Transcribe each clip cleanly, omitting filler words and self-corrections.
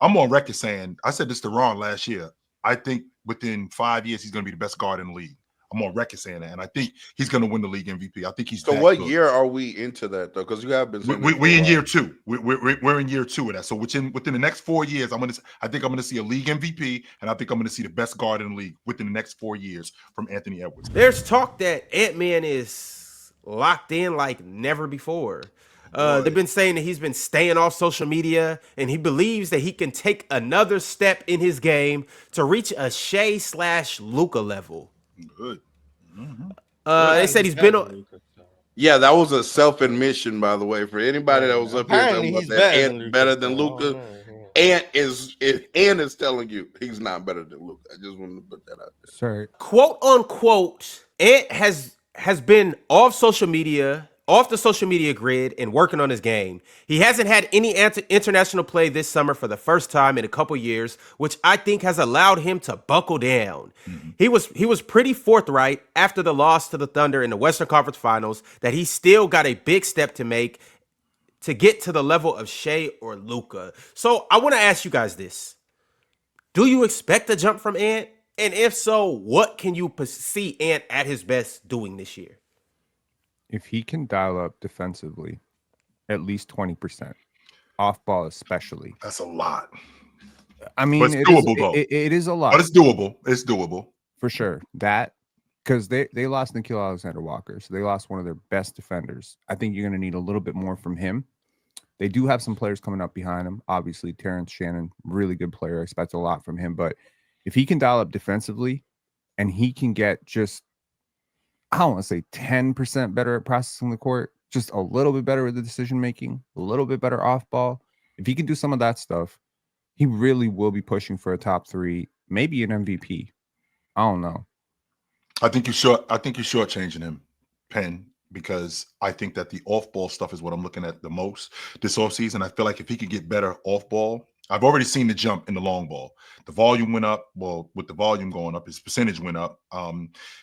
I'm on record saying I said this to Ron last year. I think within 5 years he's going to be the best guard in the league. I'm on record saying that, and I think he's going to win the league MVP. I think he's So that what good. year are we into that though? Because you have been saying this for a We in while. year two. We're in year two of that. So within the next 4 years, I think I'm gonna see a league MVP, and I think I'm gonna see the best guard in the league within the next 4 years from Anthony Edwards. There's talk that Ant-Man is locked in like never before. They've Boy, been saying that he's been staying off social media, and he believes that he can take another step in his game to reach a Shea/Luka level. good. Mm-hmm. They Nobody said he's been better on. than Luka. So. Yeah, that was a self-admission, by the way, for anybody that was Yeah, up here apparently talking about he's that better than Ant Luka. better than So, I Luka. don't know, yeah. Ant is telling you he's not better than Luka. I just wanted to put that out there. Sorry. Quote unquote, Ant has been off social media, off the social media grid, and working on his game. He hasn't had any international play this summer for the first time in a couple years, which I think has allowed him to buckle down. Mm-hmm. He was pretty forthright after the loss to the Thunder in the Western Conference Finals that he still got a big step to make to get to the level of Shea or Luka. So I want to ask you guys this. Do you expect a jump from Ant? And if so, what can you see Ant at his best doing this year? If he can dial up defensively at least 20%, off ball especially. That's a lot. I mean, But it's doable, though. It is a lot. But it's doable. It's doable. For sure. That, because they lost Nikhil Alexander-Walker, so they lost one of their best defenders. I think you're going to need a little bit more from him. They do have some players coming up behind him. Obviously, Terrence Shannon, really good player. I expect a lot from him. But if he can dial up defensively and he can get just, I don't want to say 10% better at processing the court, just a little bit better with the decision making, a little bit better off ball. If he can do some of that stuff, he really will be pushing for a top three, maybe an MVP. I don't know. I think you're shortchanging him, Penn, because I think that the off-ball stuff is what I'm looking at the most this offseason. I feel like if he could get better off-ball, I've already seen the jump in the long ball. The volume went up. Well, with the volume going up, his percentage went up.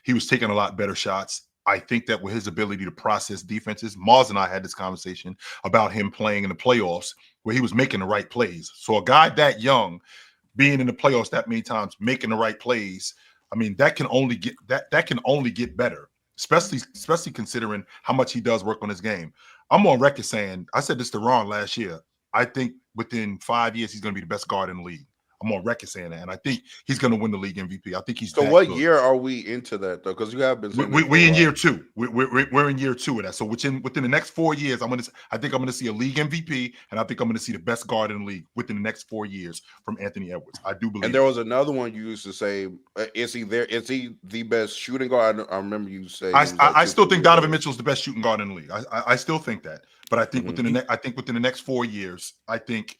He was taking a lot better shots. I think that with his ability to process defenses, Mars and I had this conversation about him playing in the playoffs where he was making the right plays. So a guy that young, being in the playoffs that many times, making the right plays, I mean, that can only get better, especially considering how much he does work on his game. I'm on record saying, I said this to Ron last year, I think within 5 years he's going to be the best guard in the league. I'm on record saying that, and I think he's going to win the league MVP. I think he's. So what year are we into that though? Because you have been. We in year two. We're in year two of that. So within the next 4 years, I think I'm going to see a league MVP, and I think I'm going to see the best guard in the league within the next 4 years from Anthony Edwards. I do believe. And there was another one you used to say, is he the best shooting guard? I remember you saying. I still think Donovan Mitchell's the best shooting guard in the league. I still think that, but I think within the next 4 years, I think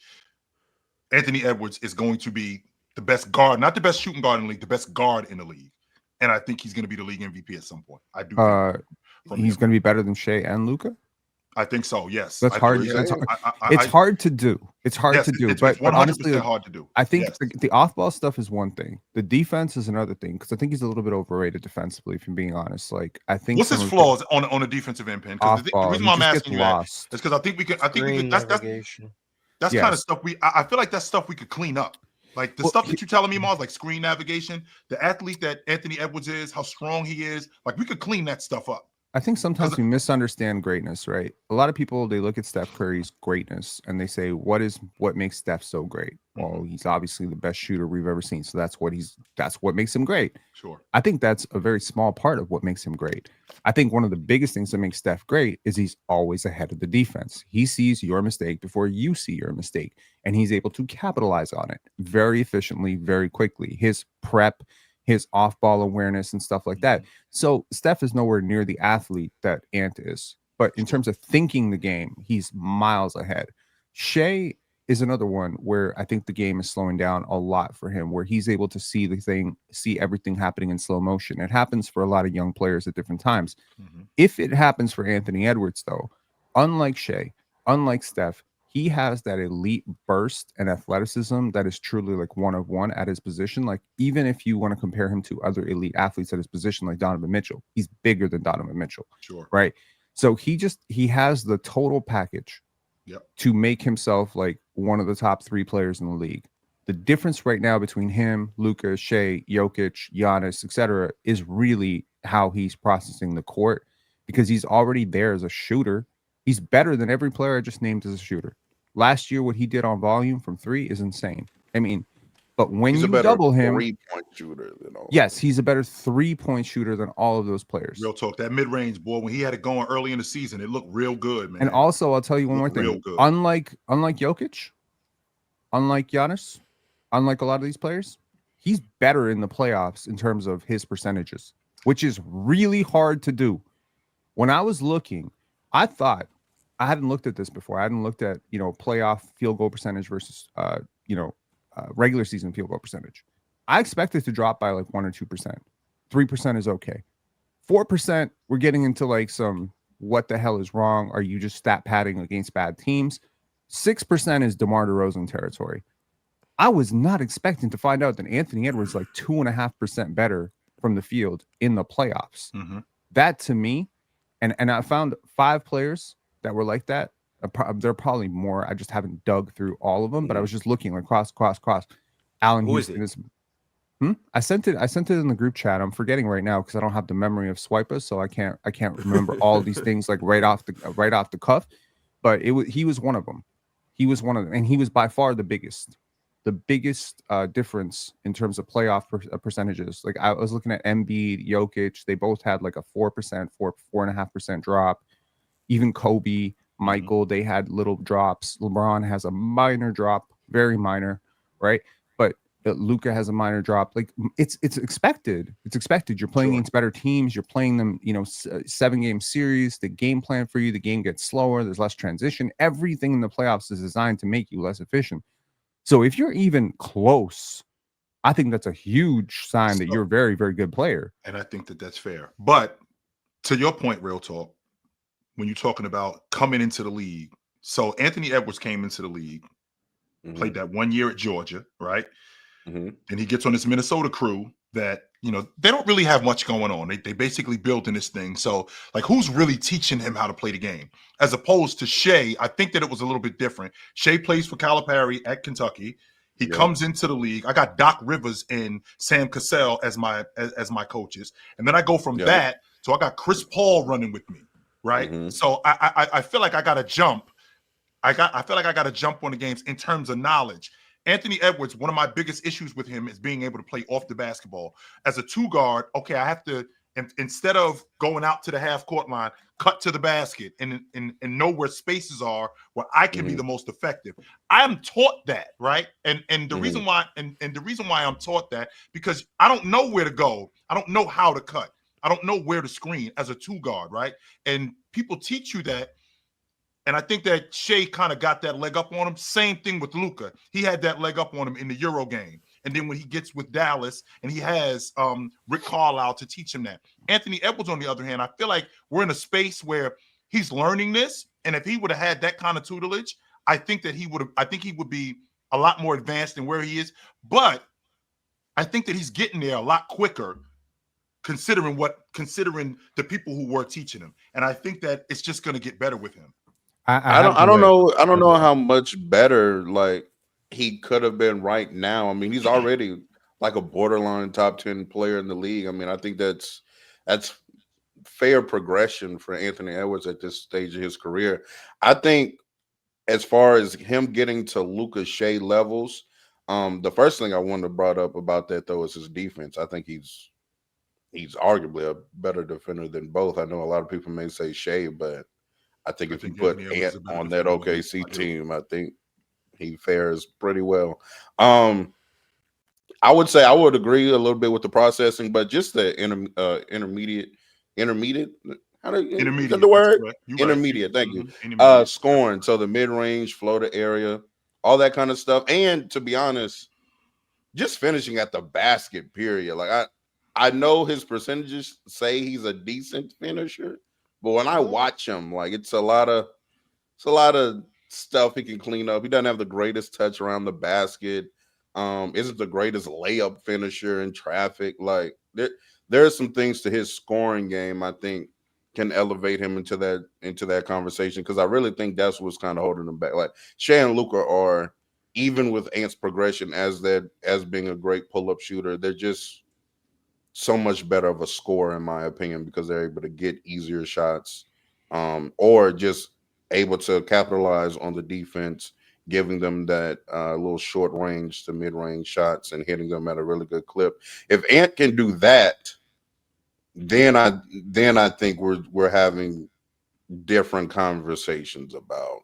Anthony Edwards is going to be the best guard, not the best shooting guard in the league, the best guard in the league. And I think he's going to be the league MVP at some point. I do. He's going to be better than Shea and Luka? I think so, yes. That's hard. It's hard to do. It's hard to do. But honestly, hard to do. I think the off-ball stuff is one thing. The defense is another thing, because I think he's a little bit overrated defensively, if I'm being honest. Like, I think what's his flaws on the defensive end, Penn? Because the reason why I'm asking you that is because I think we could. That's kind of stuff I feel like that's stuff we could clean up. Like the stuff that you're telling me, Mars, like screen navigation, the athlete that Anthony Edwards is, how strong he is, like we could clean that stuff up. I think sometimes we misunderstand greatness, right? A lot of people, they look at Steph Curry's greatness and they say, what makes Steph so great? Well, he's obviously the best shooter we've ever seen. So that's what makes him great. Sure. I think that's a very small part of what makes him great. I think one of the biggest things that makes Steph great is he's always ahead of the defense. He sees your mistake before you see your mistake, and he's able to capitalize on it very efficiently, very quickly. His prep, his off-ball awareness and stuff like that. So Steph is nowhere near the athlete that Ant is. But in terms of thinking the game, he's miles ahead. Shea is another one where I think the game is slowing down a lot for him, where he's able to see everything happening in slow motion. It happens for a lot of young players at different times. If it happens for Anthony Edwards, though, unlike Shea, unlike Steph, he has that elite burst and athleticism that is truly like one of one at his position. Like, even if you want to compare him to other elite athletes at his position, like Donovan Mitchell, he's bigger than Donovan Mitchell. Sure. Right. So he has the total package to make himself like one of the top 3 players in the league. The difference right now between him, Luka, Shea, Jokic, Giannis, etc., is really how he's processing the court, because he's already there as a shooter. He's better than every player I just named as a shooter. Last year, what he did on volume from 3 is insane. I mean, but when He's a you better double him, 3-point shooter than all. yes, he's a better 3-point shooter than all of those players. Real talk. That mid range, boy, when he had it going early in the season, it looked real good, man. And also, I'll tell you one more Real thing. good. Unlike Jokic, unlike Giannis, unlike a lot of these players, he's better in the playoffs in terms of his percentages, which is really hard to do. When I was looking, I thought, I hadn't looked at this before. I hadn't looked at, playoff field goal percentage versus, regular season field goal percentage. I expect it to drop by like 1 or 2%. 3% is okay. 4%, we're getting into like some what the hell is wrong? Are you just stat padding against bad teams? 6% is DeMar DeRozan territory. I was not expecting to find out that Anthony Edwards is like 2.5% better from the field in the playoffs. Mm-hmm. That to me, and I found 5 players that were like that. There are probably more. I just haven't dug through all of them, but I was just looking like cross. Allen Houston is. I sent it in the group chat. I'm forgetting right now because I don't have the memory of Swipers, so I can't remember all of these things like right off the cuff. But he was one of them. He was one of them, and he was by far the biggest difference in terms of playoff percentages. Like I was looking at Embiid, Jokic, they both had like a 4%, 4.5% drop. Even Kobe, Michael, they had little drops. LeBron has a minor drop, very minor, right? But Luka has a minor drop. Like it's expected. It's expected. You're playing against better teams. You're playing them, 7-game series. The game plan for you, the game gets slower. There's less transition. Everything in the playoffs is designed to make you less efficient. So if you're even close, I think that's a huge sign that you're a very, very good player. And I think that that's fair. But to your point, real talk, when you're talking about coming into the league, so Anthony Edwards came into the league, played that 1 year at Georgia, right? And he gets on this Minnesota crew that, they don't really have much going on. They basically built in this thing. So, like, who's really teaching him how to play the game? As opposed to Shea, I think that it was a little bit different. Shea plays for Calipari at Kentucky. He comes into the league. I got Doc Rivers and Sam Cassell as my coaches. And then I go from that. So I got Chris Paul running with me, right? So I feel like I got to jump. I feel like I got to jump on the games in terms of knowledge. Anthony Edwards, one of my biggest issues with him is being able to play off the basketball. As a 2-guard, okay, I have to, instead of going out to the half-court line, cut to the basket and know where spaces are where I can be the most effective. I am taught that, right? And the reason why I'm taught that, because I don't know where to go. I don't know how to cut. I don't know where to screen as a 2-guard, right? And people teach you that. And I think that Shea kind of got that leg up on him. Same thing with Luka. He had that leg up on him in the Euro game. And then when he gets with Dallas and he has Rick Carlisle to teach him that. Anthony Edwards, on the other hand, I feel like we're in a space where he's learning this. And if he would have had that kind of tutelage, I think he would be a lot more advanced than where he is. But I think that he's getting there a lot quicker considering the people who were teaching him. And I think that it's just going to get better with him. I don't know how much better like he could have been right now. I mean, he's already like a borderline top 10 player in the league. I mean, I think that's fair progression for Anthony Edwards at this stage of his career. I think as far as him getting to Luka Shea levels, the first thing I wanted to brought up about that though is his defense. I think he's arguably a better defender than both. I know a lot of people may say Shea, but I think if you put Ant on that OKC team, I think he fares pretty well. I would say I would agree a little bit with the processing, but just the intermediate. How do you intermediate? The word intermediate. Right. Thank you. Scoring, so the mid range, floater area, all that kind of stuff, and to be honest, just finishing at the basket. Period. Like I know his percentages say he's a decent finisher. But when I watch him, like it's a lot of stuff he can clean up. He doesn't have the greatest touch around the basket. Isn't the greatest layup finisher in traffic. Like there are some things to his scoring game I think can elevate him into that conversation, because I really think that's what's kind of holding him back. Like Shea and Luka are, even with Ant's progression as being a great pull-up shooter, they're just so much better of a scorer in my opinion, because they're able to get easier shots, or just able to capitalize on the defense, giving them that little short range to mid-range shots and hitting them at a really good clip. If Ant can do that, then I think we're having different conversations about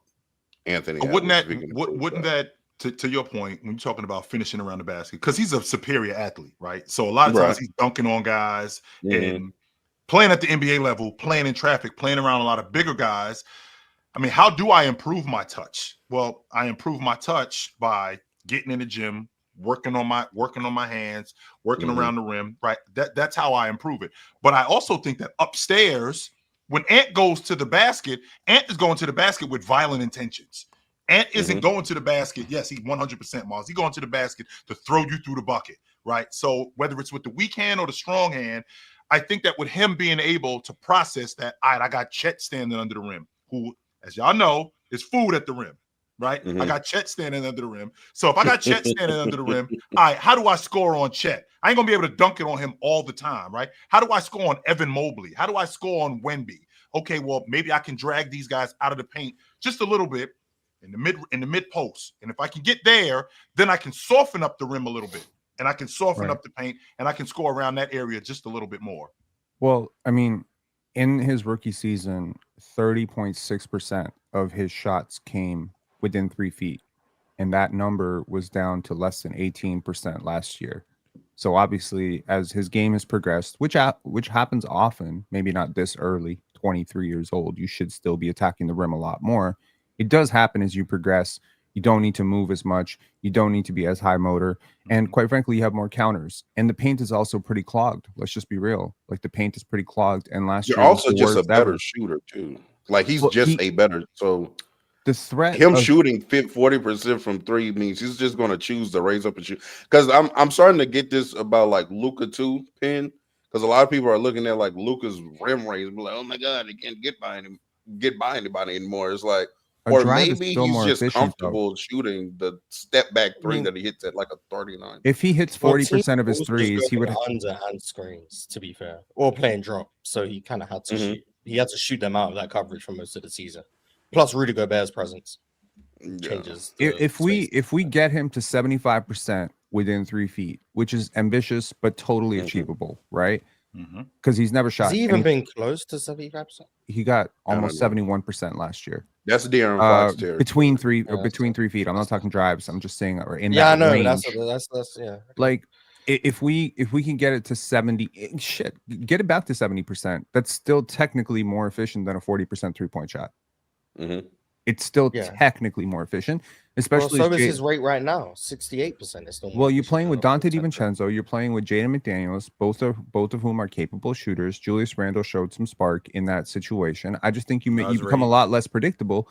Anthony But Edwards. wouldn't that to your point, when you're talking about finishing around the basket, because he's a superior athlete, right? So a lot of times he's dunking on guys and playing at the NBA level, playing in traffic, playing around a lot of bigger guys. I mean, how do I improve my touch? Well, I improve my touch by getting in the gym, working on my hands, working around the rim, right? That's how I improve it. But I also think that upstairs, when Ant goes to the basket, Ant is going to the basket with violent intentions. Ant isn't going to the basket. Yes, he's 100% Mars. He's going to the basket to throw you through the bucket, right? So whether it's with the weak hand or the strong hand, I think that with him being able to process that, all right, I got Chet standing under the rim, who, as y'all know, is food at the rim, right? I got Chet standing under the rim. So if I got Chet standing under the rim, all right, how do I score on Chet? I ain't going to be able to dunk it on him all the time, right? How do I score on Evan Mobley? How do I score on Wemby? Okay, well, maybe I can drag these guys out of the paint just a little bit in the mid post. And if I can get there, then I can soften up the rim a little bit. And I can soften up the paint, and I can score around that area just a little bit more. Well, I mean, in his rookie season, 30.6% of his shots came within 3 feet. And that number was down to less than 18% last year. So obviously, as his game has progressed, which happens often, maybe not this early, 23 years old, you should still be attacking the rim a lot more. It does happen as you progress. You don't need to move as much. You don't need to be as high motor. And quite frankly, you have more counters. And the paint is also pretty clogged. Let's just be real. Like, the paint is pretty clogged. And last year, you're also just a better shooter too. Like, he's a better. So the threat him shooting 40% from three means he's just going to choose to raise up and shoot. Because I'm starting to get this about like Luka too, Penn. Because a lot of people are looking at like Luka's rim range and be like, oh my God, he can't get by anybody anymore. It's like, or maybe he's just comfortable shooting the step back three that he hits at like a 39. If he hits 40% of his threes, he would under and screens, to be fair, or playing drop. So he kind of had to shoot. He had to shoot them out of that coverage for most of the season. Plus Rudy Gobert's presence changes. If we get him to 75% within 3 feet, which is ambitious but totally achievable, right? Because he's never shot. Has he even been close to 75%? He got almost 71% last year. That's De'Aaron Fox territory. Between 3 feet. I'm not talking drives. I'm just saying, or in that I know range. That's Like, if we can get it to 70, get it back to 70%. That's still technically more efficient than a 40% 3-point shot. It's still technically more efficient, especially. So is his rate right now, 68%. It's still you're playing with Dante DiVincenzo, you're playing with Jaden McDaniels, both of whom are capable shooters. Julius Randle showed some spark in that situation. I just think you become a lot less predictable,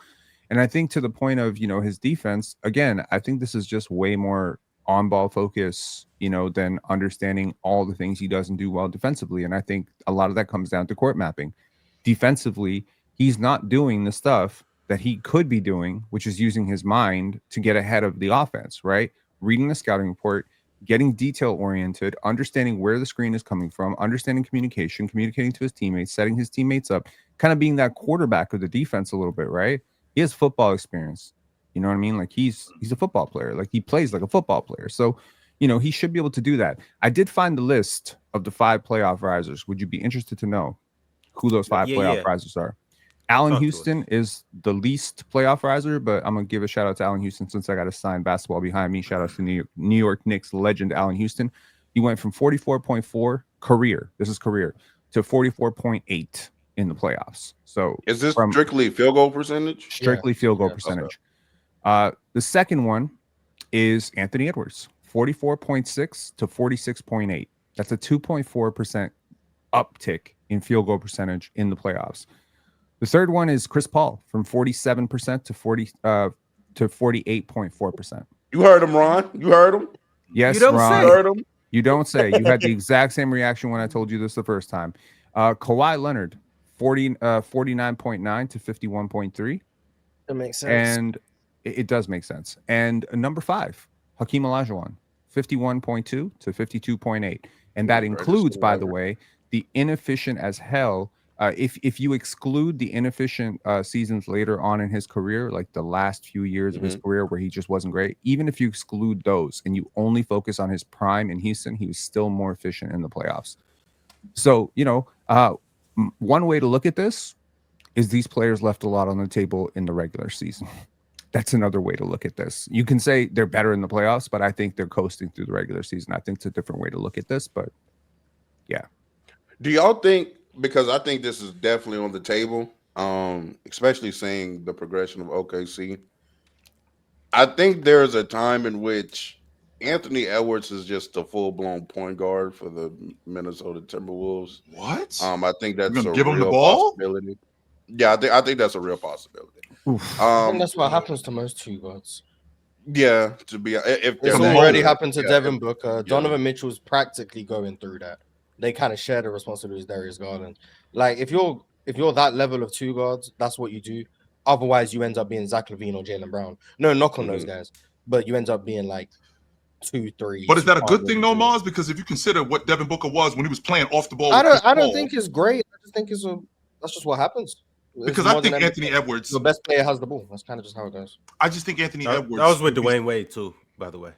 and I think to the point of his defense. Again, I think this is just way more on ball focus, than understanding all the things he doesn't do well defensively, and I think a lot of that comes down to court mapping. Defensively, he's not doing the stuff that he could be doing, which is using his mind to get ahead of the offense, right? Reading the scouting report, getting detail oriented, understanding where the screen is coming from, understanding communication, communicating to his teammates, setting his teammates up, kind of being that quarterback of the defense a little bit, right? He has football experience. You know what I mean? Like, he's a football player. Like, he plays like a football player. So, he should be able to do that. I did find the list of the 5 playoff risers. Would you be interested to know who those 5 playoff risers are? Allen Houston is the least playoff riser, but I'm going to give a shout out to Allen Houston since I got a signed basketball behind me. Shout out to New York Knicks legend Allen Houston. He went from 44.4 career to 44.8 in the playoffs. So is this strictly field goal percentage? Strictly field goal percentage. Okay. The second one is Anthony Edwards, 44.6 to 46.8. That's a 2.4% uptick in field goal percentage in the playoffs. The third one is Chris Paul, from 47% to 48.4%. You heard him, Ron. You heard him. Yes, Ron. You heard him. You don't say. You had the exact same reaction when I told you this the first time. Kawhi Leonard, 49.9 to 51.3. That makes sense. And it does make sense. And number 5, Hakeem Olajuwon, 51.2 to 52.8. And that includes, by the way, the inefficient as hell. If you exclude the inefficient seasons later on in his career, like the last few years of his career where he just wasn't great, even if you exclude those and you only focus on his prime in Houston, he was still more efficient in the playoffs. So, one way to look at this is these players left a lot on the table in the regular season. That's another way to look at this. You can say they're better in the playoffs, but I think they're coasting through the regular season. I think it's a different way to look at this, but yeah. Do y'all think, because I think this is definitely on the table, especially seeing the progression of OKC, I think there's a time in which Anthony Edwards is just a full-blown point guard for the Minnesota Timberwolves. What? I think that's a give him the real ball? possibility. Yeah, I think that's a real possibility. I think that's what happens to most two guards. Yeah, to be if It's they're already older, happened to yeah, Devin Booker. Donovan Mitchell's practically going through that. They kind of share the responsibility with Darius Garland. Like if you're that level of two guards, that's what you do. Otherwise, you end up being Zach LaVine or Jaylen Brown. No knock on those guys, but you end up being like 2, 3. But is that a good thing, though, Mars? Because if you consider what Devin Booker was when he was playing off the ball, I don't think it's great. I just think that's just what happens. Because I think Anthony Edwards, the best player, has the ball. That's kind of just how it goes. I just think Anthony Edwards. That was with Dwayne Wade too, by the way.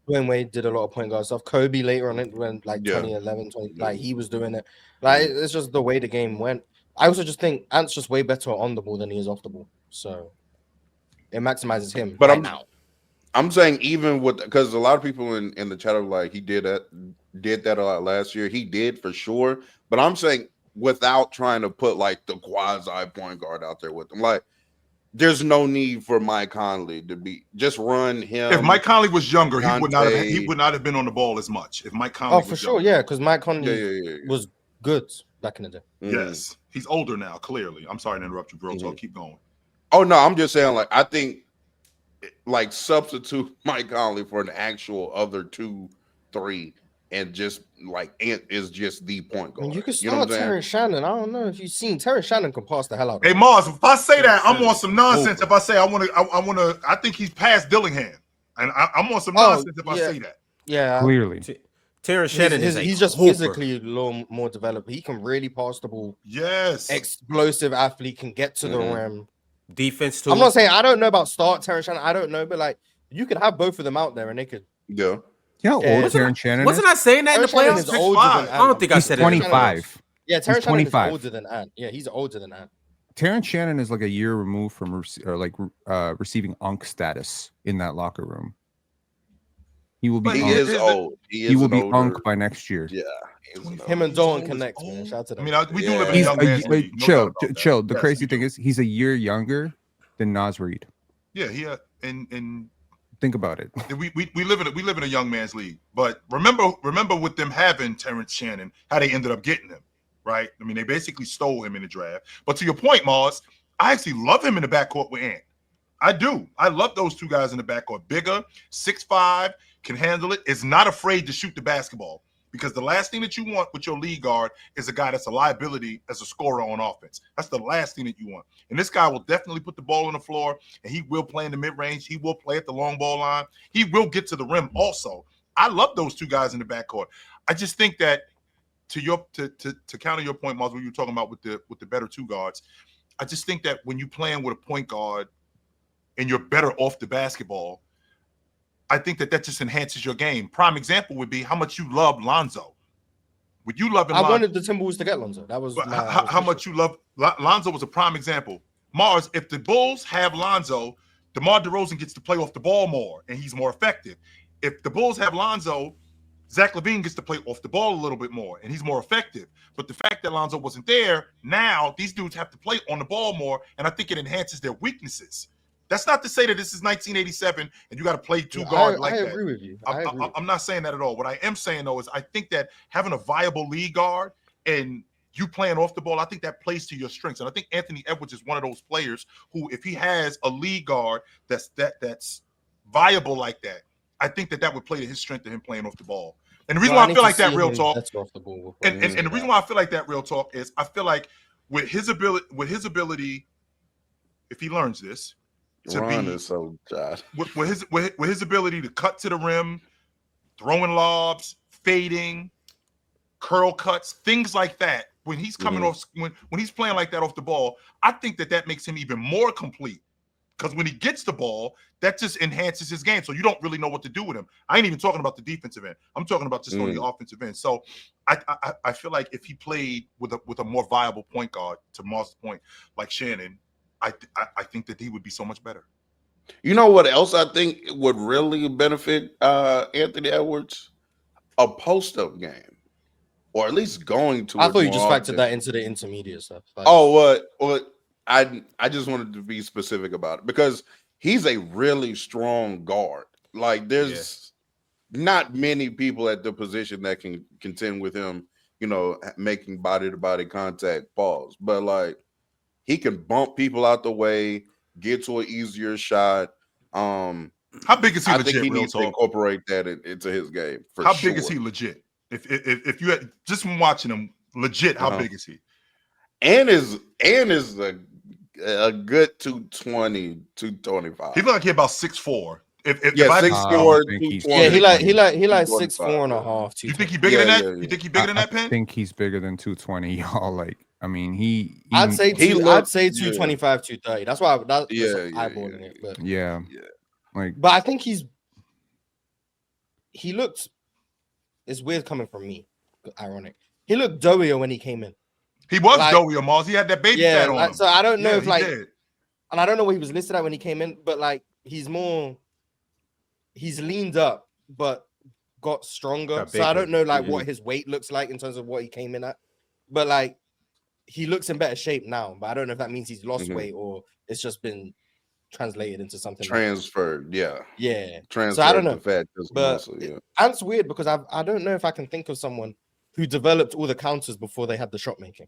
Dwayne Wade did a lot of point guard stuff. Kobe later on it when 2011, 20, like he was doing it. Like it's just the way the game went. I also just think Ant's just way better on the ball than he is off the ball. So it maximizes him. But now. I'm saying even with, because a lot of people in the chat are like, he did that a lot last year. He did for sure. But I'm saying without trying to put like the quasi point guard out there with him, like there's no need for Mike Conley to be just run him. If Mike Conley was younger, he would not have been on the ball as much. If Mike Conley, for sure, yeah, because Mike Conley was good back in the day. Yes, he's older now. Clearly, I'm sorry to interrupt you, bro. So keep going. Oh no, I'm just saying, like I think, like substitute Mike Conley for an actual other 2, 3, and just like Ant is just the point guard. You could start Terrence Shannon. I don't know if you've seen Terrence Shannon can pass the hell out. Hey Mars, if I say that, I'm on some nonsense. If I say I think he's past Dillingham, and I'm on some nonsense if I say that. Yeah, clearly. Terrence Shannon he's just physically a little more developed. He can really pass the ball. Yes, explosive athlete, can get to the rim. Defense too. I'm not saying I don't know about start Terrence Shannon. I don't know, but like you could have both of them out there and they could. Yeah. You know how old Terrence Shannon is? Wasn't I saying that in the playoffs? I don't think I said it. 25. Yeah, Terrence Shannon is older than Ant. Yeah, he's older than Ant. Terrence Shannon is like a year removed from receiving UNC status in that locker room. He will be. He is old. He will be UNC by next year. Yeah. Him and Dalton connect, man. Shout out to them. I mean, we do live in a young man's league. Chill. The crazy thing is, he's a year younger than Naz Reid. Yeah, and think about it. We live in a young man's league. But remember with them having Terrence Shannon, how they ended up getting him, right? I mean, they basically stole him in the draft. But to your point, Mars, I actually love him in the backcourt with Ant. I do. I love those two guys in the backcourt. Bigger, 6'5", can handle it, is not afraid to shoot the basketball. Because the last thing that you want with your lead guard is a guy that's a liability as a scorer on offense. That's the last thing that you want. And this guy will definitely put the ball on the floor, and he will play in the mid-range. He will play at the long ball line. He will get to the rim also. I love those two guys in the backcourt. I just think that to counter your point, Miles, what you were talking about with the better two guards, I just think that when you're playing with a point guard and you're better off the basketball, I think that just enhances your game. Prime example would be how much you love Lonzo. Would you love him? I wanted the Timberwolves to get Lonzo. That was how much you love Lonzo was a prime example. Mars, if the Bulls have Lonzo, DeMar DeRozan gets to play off the ball more, and he's more effective. If the Bulls have Lonzo, Zach LaVine gets to play off the ball a little bit more, and he's more effective. But the fact that Lonzo wasn't there, now these dudes have to play on the ball more, and I think it enhances their weaknesses. That's not to say that this is 1987 and you got to play two guards like that. I agree with you. I'm not saying that at all. What I am saying, though, is I think that having a viable lead guard and you playing off the ball, I think that plays to your strengths. And I think Anthony Edwards is one of those players who, if he has a lead guard that's viable like that, I think that would play to his strength of him playing off the ball. And the reason why I feel like that, real talk, and the reason why I feel like that, real talk, is I feel like with his ability, if he learns this, to Ron be is so Josh. with his ability to cut to the rim, throwing lobs, fading, curl cuts, things like that. When he's coming off, when he's playing like that off the ball, I think that makes him even more complete. Because when he gets the ball, that just enhances his game. So you don't really know what to do with him. I ain't even talking about the defensive end. I'm talking about just on the offensive end. So I feel like if he played with a more viable point guard, to Mars' point, like Shannon, I think that he would be so much better. You know what else I think would really benefit Anthony Edwards? A post-up game. Or at least going to I it thought you more just often. factored that into the intermediate stuff. Like, What? I just wanted to be specific about it because he's a really strong guard. Like there's not many people at the position that can contend with him, you know, making body-to-body contact balls. But like he can bump people out the way, get to an easier shot. How big is he I legit? think he Real needs to talk. incorporate that into his game. How big is he legit? If you had just from watching him, legit, how big is he? And is a good 220, 225. He look like he about 6'4". If 6'4", 220. Yeah, he like 6'4" and a half. You think he bigger than that? You think he bigger than that, Penn? I think he's bigger than 220, y'all. Like, I mean, I'd say 225, 230. That's why that's eyeballing it. But yeah. Like, but I think he looked. It's weird coming from me. Ironic. He looked doughier when he came in. He was doughier, Mars. He had that baby fat on him. So I don't know if like, did. And I don't know what he was listed at when he came in, but like he's leaned up, but got stronger. So I don't know like what his weight looks like in terms of what he came in at, but like he looks in better shape now. But I don't know if that means he's lost weight or it's just been translated into something transferred. Transferred. So I don't know, fat but and it's weird because I don't know if I can think of someone who developed all the counters before they had the shot making.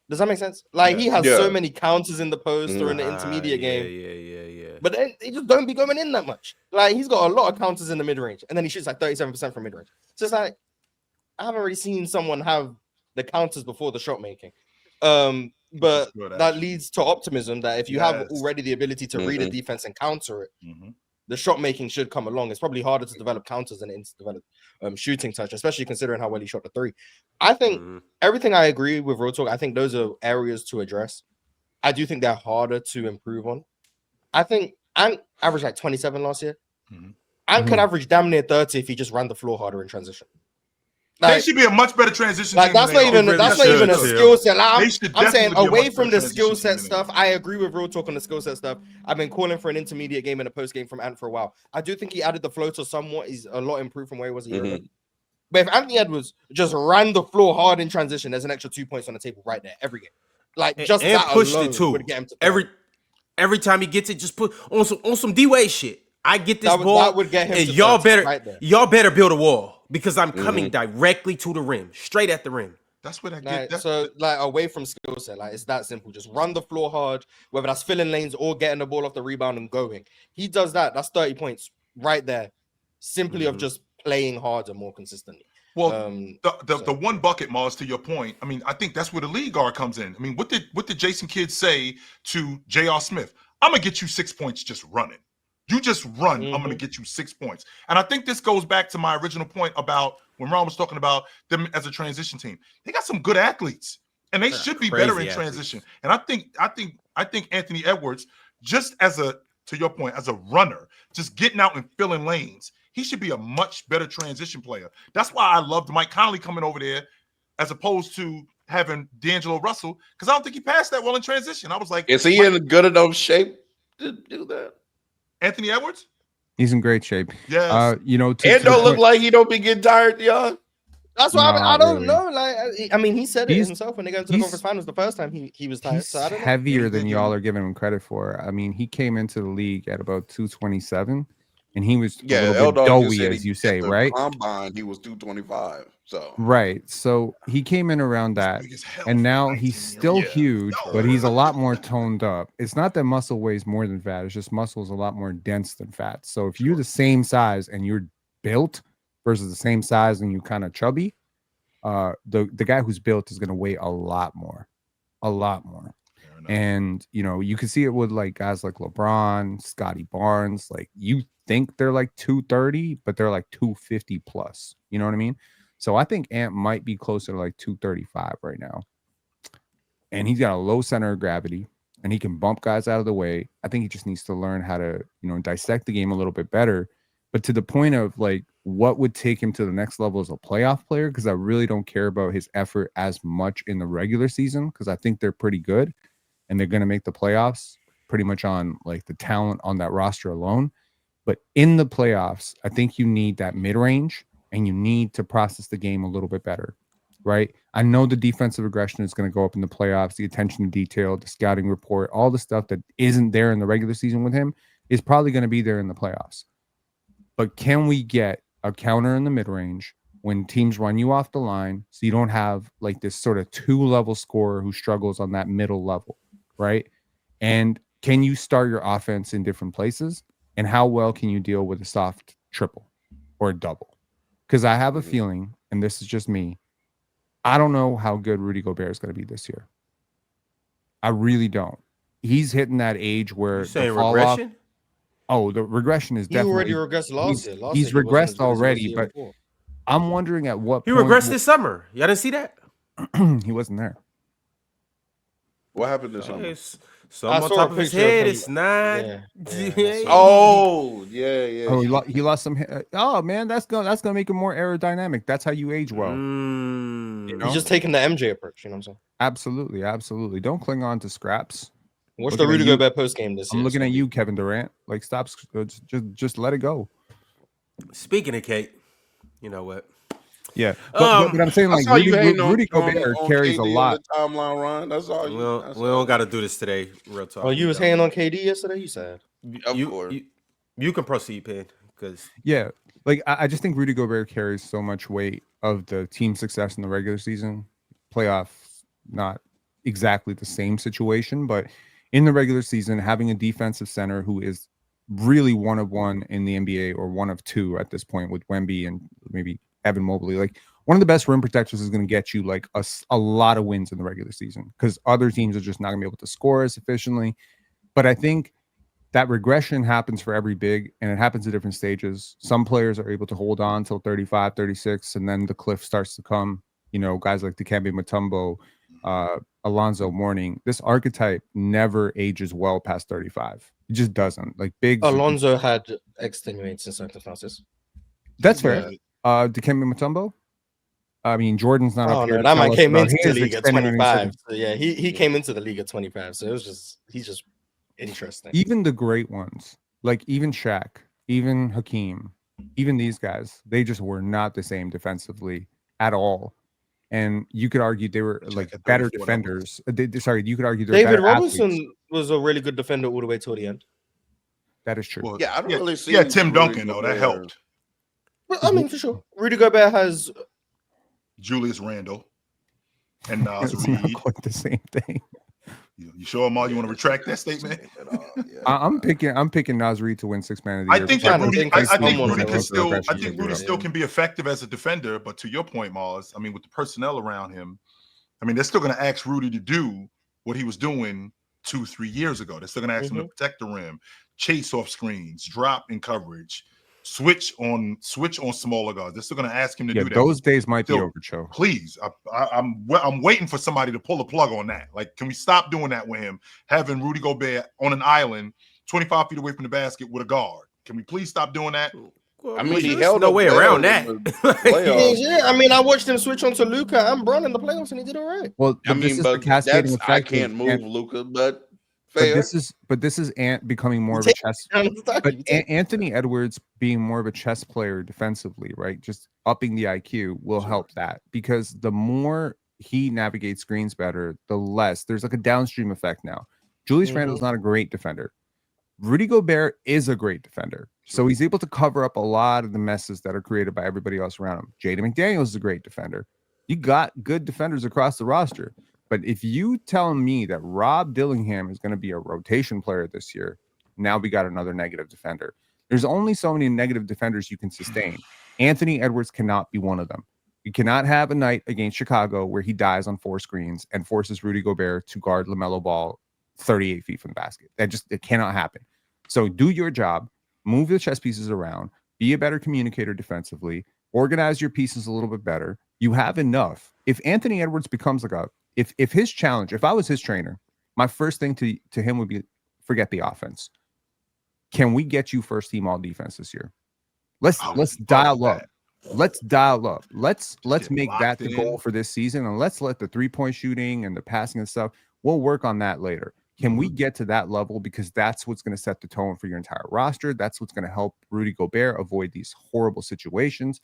Does that make sense? Like he has so many counters in the post or in the intermediate game. Yeah. But then he just don't be going in that much. Like he's got a lot of counters in the mid range, and then he shoots like 37% from mid range. So it's like I haven't really seen someone have the counters before the shot making. But that leads to optimism that if you have already the ability to read a defense and counter it, the shot making should come along. It's probably harder to develop counters than it is to develop shooting touch, especially considering how well he shot the three. I think everything I agree with Real Talk. I think those are areas to address. I do think they're harder to improve on. I think Ant averaged like 27 last year. Ant could average damn near 30 if he just ran the floor harder in transition. Like, they should be a much better transition. Like that's not even a skill set. Like, I'm saying away from the skill set stuff, I agree with Real Talk on the skill set stuff. I've been calling for an intermediate game and a post game from Ant for a while. I do think he added the floater somewhat. He's a lot improved from where he was a year ago. But if Anthony Edwards just ran the floor hard in transition, there's an extra 2 points on the table right there every game. Like just and that pushed alone it too. Would get him to every time he gets it, just put on some D-Wade shit. I get this ball, that would get him and to y'all better build a wall because I'm coming directly to the rim, straight at the rim. That's what I get. So like away from skill set, like it's that simple. Just run the floor hard, whether that's filling lanes or getting the ball off the rebound and going. He does that. That's 30 points right there, simply of just playing harder more consistently. Well, the one bucket, Mars, to your point. I mean, I think that's where the lead guard comes in. I mean, what did Jason Kidd say to J.R. Smith? I'm gonna get you 6 points just running. You just run. I'm going to get you 6 points. And I think this goes back to my original point about when Ron was talking about them as a transition team. They got some good athletes, and they should be better in transition. And I think Anthony Edwards, just to your point, as a runner, just getting out and filling lanes, he should be a much better transition player. That's why I loved Mike Conley coming over there, as opposed to having D'Angelo Russell, because I don't think he passed that well in transition. I was like, is he in good enough shape to do that? Anthony Edwards? He's in great shape. Yeah. And don't look like he don't be getting tired, y'all. That's why I don't know. Like, I mean, he said it himself when they got into the conference finals the first time he was tired. So I don't know. Heavier than y'all are giving him credit for. I mean, he came into the league at about 227, and he was a little bit doughy, as you say, right? Combine, he was 225. So right. So he came in around that, and now he's still huge, but he's a lot more toned up. It's not that muscle weighs more than fat; it's just muscle is a lot more dense than fat. So if you're the same size and you're built versus the same size and you kind of chubby, the guy who's built is going to weigh a lot more. a lot more. Fair enough. And you can see it with like guys like LeBron, Scotty Barnes. Like you think they're like 230, but they're like 250 plus. You know what I mean? So I think Ant might be closer to like 235 right now. And he's got a low center of gravity and he can bump guys out of the way. I think he just needs to learn how to, dissect the game a little bit better. But to the point of like what would take him to the next level as a playoff player, because I really don't care about his effort as much in the regular season, because I think they're pretty good and they're going to make the playoffs pretty much on like the talent on that roster alone. But in the playoffs, I think you need that mid-range and you need to process the game a little bit better, right? I know the defensive aggression is going to go up in the playoffs, the attention to detail, the scouting report, all the stuff that isn't there in the regular season with him is probably going to be there in the playoffs. But can we get a counter in the mid-range when teams run you off the line so you don't have like this sort of two-level scorer who struggles on that middle level, right? And can you start your offense in different places? And how well can you deal with a soft triple or a double? Because I have a feeling, and this is just me, I don't know how good Rudy Gobert is going to be this year. I really don't. He's hitting that age where You saying the fall regression? off. Oh, the regression is He definitely. already regressed last year. He's He wasn't regressed as good as he was the already, year but before. I'm wondering at what He point regressed this summer. Y'all didn't see that? he wasn't there. What happened this summer? It's some I on saw top a of his picture of head. him. It's not. Yeah, Yeah. Oh, yeah. Oh, he lost some. Oh man, that's gonna make him more aerodynamic. That's how you age well. Mm. know? He's just taking the MJ approach. You know what I'm saying? Absolutely. Don't cling on to scraps. Watch Looking the at Rudy you- Gobert post game this year. I'm looking It's at gonna you, Kevin Durant. Like, stop. Just let it go. Speaking of Kate, you know what? Yeah, but I'm saying I like saw you hating Rudy on Gobert carries KD a on lot. the timeline, Ryan. That's all you. We don't got to do this today. Real talk. be- Oh, you We was don't. hating on KD yesterday. You said. Of course. You can proceed, Penn, because Yeah, like I just think Rudy Gobert carries so much weight of the team success in the regular season. Playoffs, not exactly the same situation, but in the regular season, having a defensive center who is really one of one in the NBA or one of two at this point with Wemby and maybe Evan Mobley, like one of the best rim protectors is going to get you like a lot of wins in the regular season because other teams are just not going to be able to score as efficiently. But I think that regression happens for every big and it happens at different stages. Some players are able to hold on till 35, 36, and then the cliff starts to come. You know, guys like Dikembe Mutombo, Alonzo Mourning. This archetype never ages well past 35. It just doesn't. Like bigs. Alonzo had extenuating circumstances. That's fair. Dikembe Mutombo. I mean, Jordan's not Oh up here. no, to that tell man us came about into the his league at extenuating 25. So yeah, he came into the league at 25. So he's just interesting. Even the great ones, like even Shaq, even Hakeem, even these guys, they just were not the same defensively at all. And you could argue they were like at better 34 defenders. You could argue they're David better Robinson athletes. was a really good defender all the way till the end. That is true. Well, Yeah, I don't really see. Yeah, Tim Rudy Duncan though, that Gobert. helped. Well, I mean, for sure, Rudy Gobert has. Julius Randle and Nas It's not Reed. quite the same thing. You sure, Amal? You want to retract that statement? I'm picking Nas Reed to win Sixth Man of the Year. I think Yeah, that I Rudy. think I that's think someone Rudy that can was still. I progression think to Rudy do still that. can be effective as a defender. But to your point, Mars, I mean, with the personnel around him, I mean, they're still going to ask Rudy to do what he was doing 2-3 years ago. They're still going to ask him to protect the rim, chase off screens, drop in coverage, switch on smaller guards. They're still going to ask him to do that. Those days might be Still, over, Cho. Please, I'm waiting for somebody to pull the plug on that. Like, can we stop doing that with him? Having Rudy Gobert on an island, 25 feet away from the basket with a guard. Can we please stop doing that? well, I mean, he there's held no up way well around in that. the playoffs. Yeah, I mean, I watched him switch on to Luka and Bron in the playoffs, and he did all right. Well, I this mean, is the but cascading that's I effect. can't move Ant, Luka, but but fair. this is Ant becoming more of a Take- chess. But But Anthony Edwards being more of a chess player defensively, right? Just upping the IQ will help that because the more he navigates screens better, the less there's like a downstream effect now. Julius Randle's not a great defender. Rudy Gobert is a great defender. So he's able to cover up a lot of the messes that are created by everybody else around him. Jaden McDaniels is a great defender. You got good defenders across the roster. But if you tell me that Rob Dillingham is going to be a rotation player this year, now we got another negative defender. There's only so many negative defenders you can sustain. Anthony Edwards cannot be one of them. You cannot have a night against Chicago where he dies on 4 screens and forces Rudy Gobert to guard LaMelo Ball 38 feet from the basket. It cannot happen. So do your job, move the chess pieces around, be a better communicator defensively, organize your pieces a little bit better. You have enough. If Anthony Edwards becomes like if his challenge, if I was his trainer, my first thing to him would be forget the offense. Can we get you first team all defense this year? Let's dial up. Let's dial up. Let's make that the goal for this season, and let's let the 3-point shooting and the passing and stuff. We'll work on that later. Can we get to that level? Because that's what's going to set the tone for your entire roster. That's what's going to help Rudy Gobert avoid these horrible situations.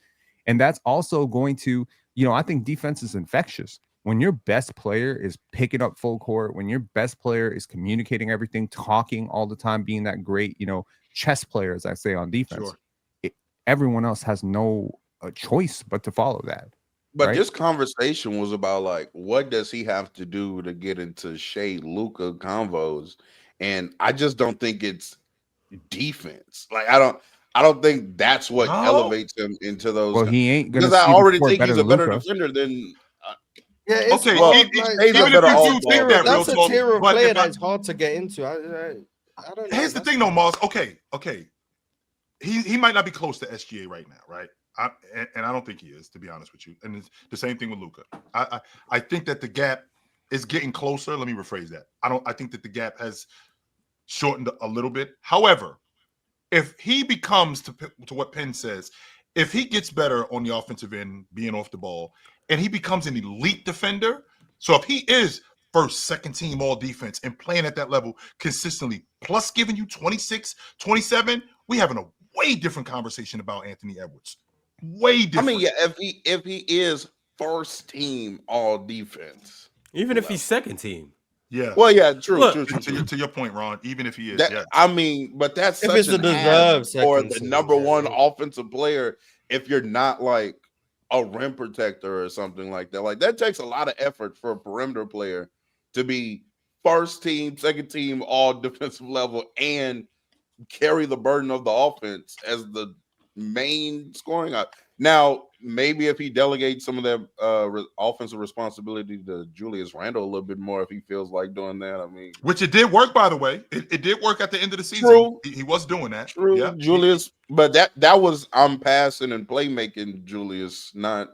And that's also going to, I think defense is infectious. When your best player is picking up full court, when your best player is communicating everything, talking all the time, being that great, chess player, as I say on defense, everyone else has no choice but to follow that. But this conversation was about like, what does he have to do to get into Shea Luka convos? And I just don't think it's defense. Like I don't think that's what elevates him into those. Well, he ain't gonna. Because I already think he's a better defender than. It's okay. hard, That's a tier of player that's hard to get into. I don't know. Here's the thing, though, Mars. Okay. He might not be close to SGA right now, right? And I don't think he is, to be honest with you. And it's the same thing with Luka. I think that the gap is getting closer. Let me rephrase that. I think that the gap has shortened a little bit. However, if he becomes to what Penn says, if he gets better on the offensive end, being off the ball, and he becomes an elite defender, so if he is first, second team all defense and playing at that level consistently, plus giving you 26, 27, we having a way different conversation about Anthony Edwards. Way different. I mean, yeah, if he is first team all defense, even if he's second team, yeah. Well, yeah, true. To your point, Ron. Even if he is, I mean, but that's if such it's an deserved for the number one offensive player. If you're not like a rim protector or something like that takes a lot of effort for a perimeter player to be first team, second team, all defensive level, and carry the burden of the offense as the main scoring out. Now, maybe if he delegates some of that offensive responsibility to Julius Randle a little bit more, if he feels like doing that, I mean, which it did work, by the way. It did work at the end of the season. True. He was doing that. True, yeah. Julius, but that was passing and playmaking Julius, not.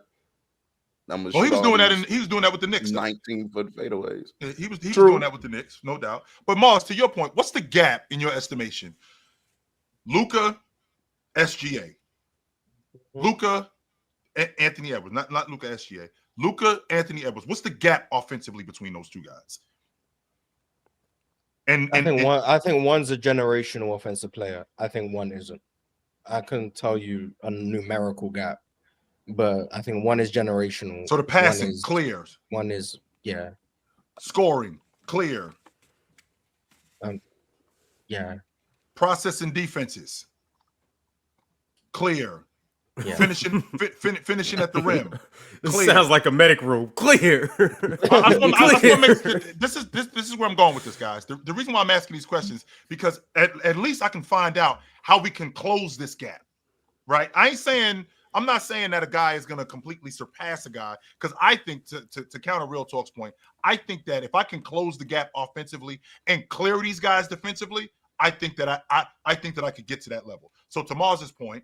He was doing that. He was doing that with the Knicks. 19-foot fadeaways. He was doing that with the Knicks, no doubt. But Mars, to your point, what's the gap in your estimation? Luka, SGA, Luka, Anthony Edwards, not Luka, SGA. Luka, Anthony Edwards. What's the gap offensively between those two guys? I think one's a generational offensive player. I think one isn't. I couldn't tell you a numerical gap, but I think one is generational. So the passing clears. One is scoring clear. Yeah. Processing defenses clear. Yeah. Finishing at the rim. This sounds like a medic room. Clear. This is where I'm going with this, guys. The reason why I'm asking these questions, because at least I can find out how we can close this gap, right? I'm not saying that a guy is going to completely surpass a guy, because I think to counter Real Talk's point, I think that if I can close the gap offensively and clear these guys defensively, I think that I think that I could get to that level. So to Mars's point,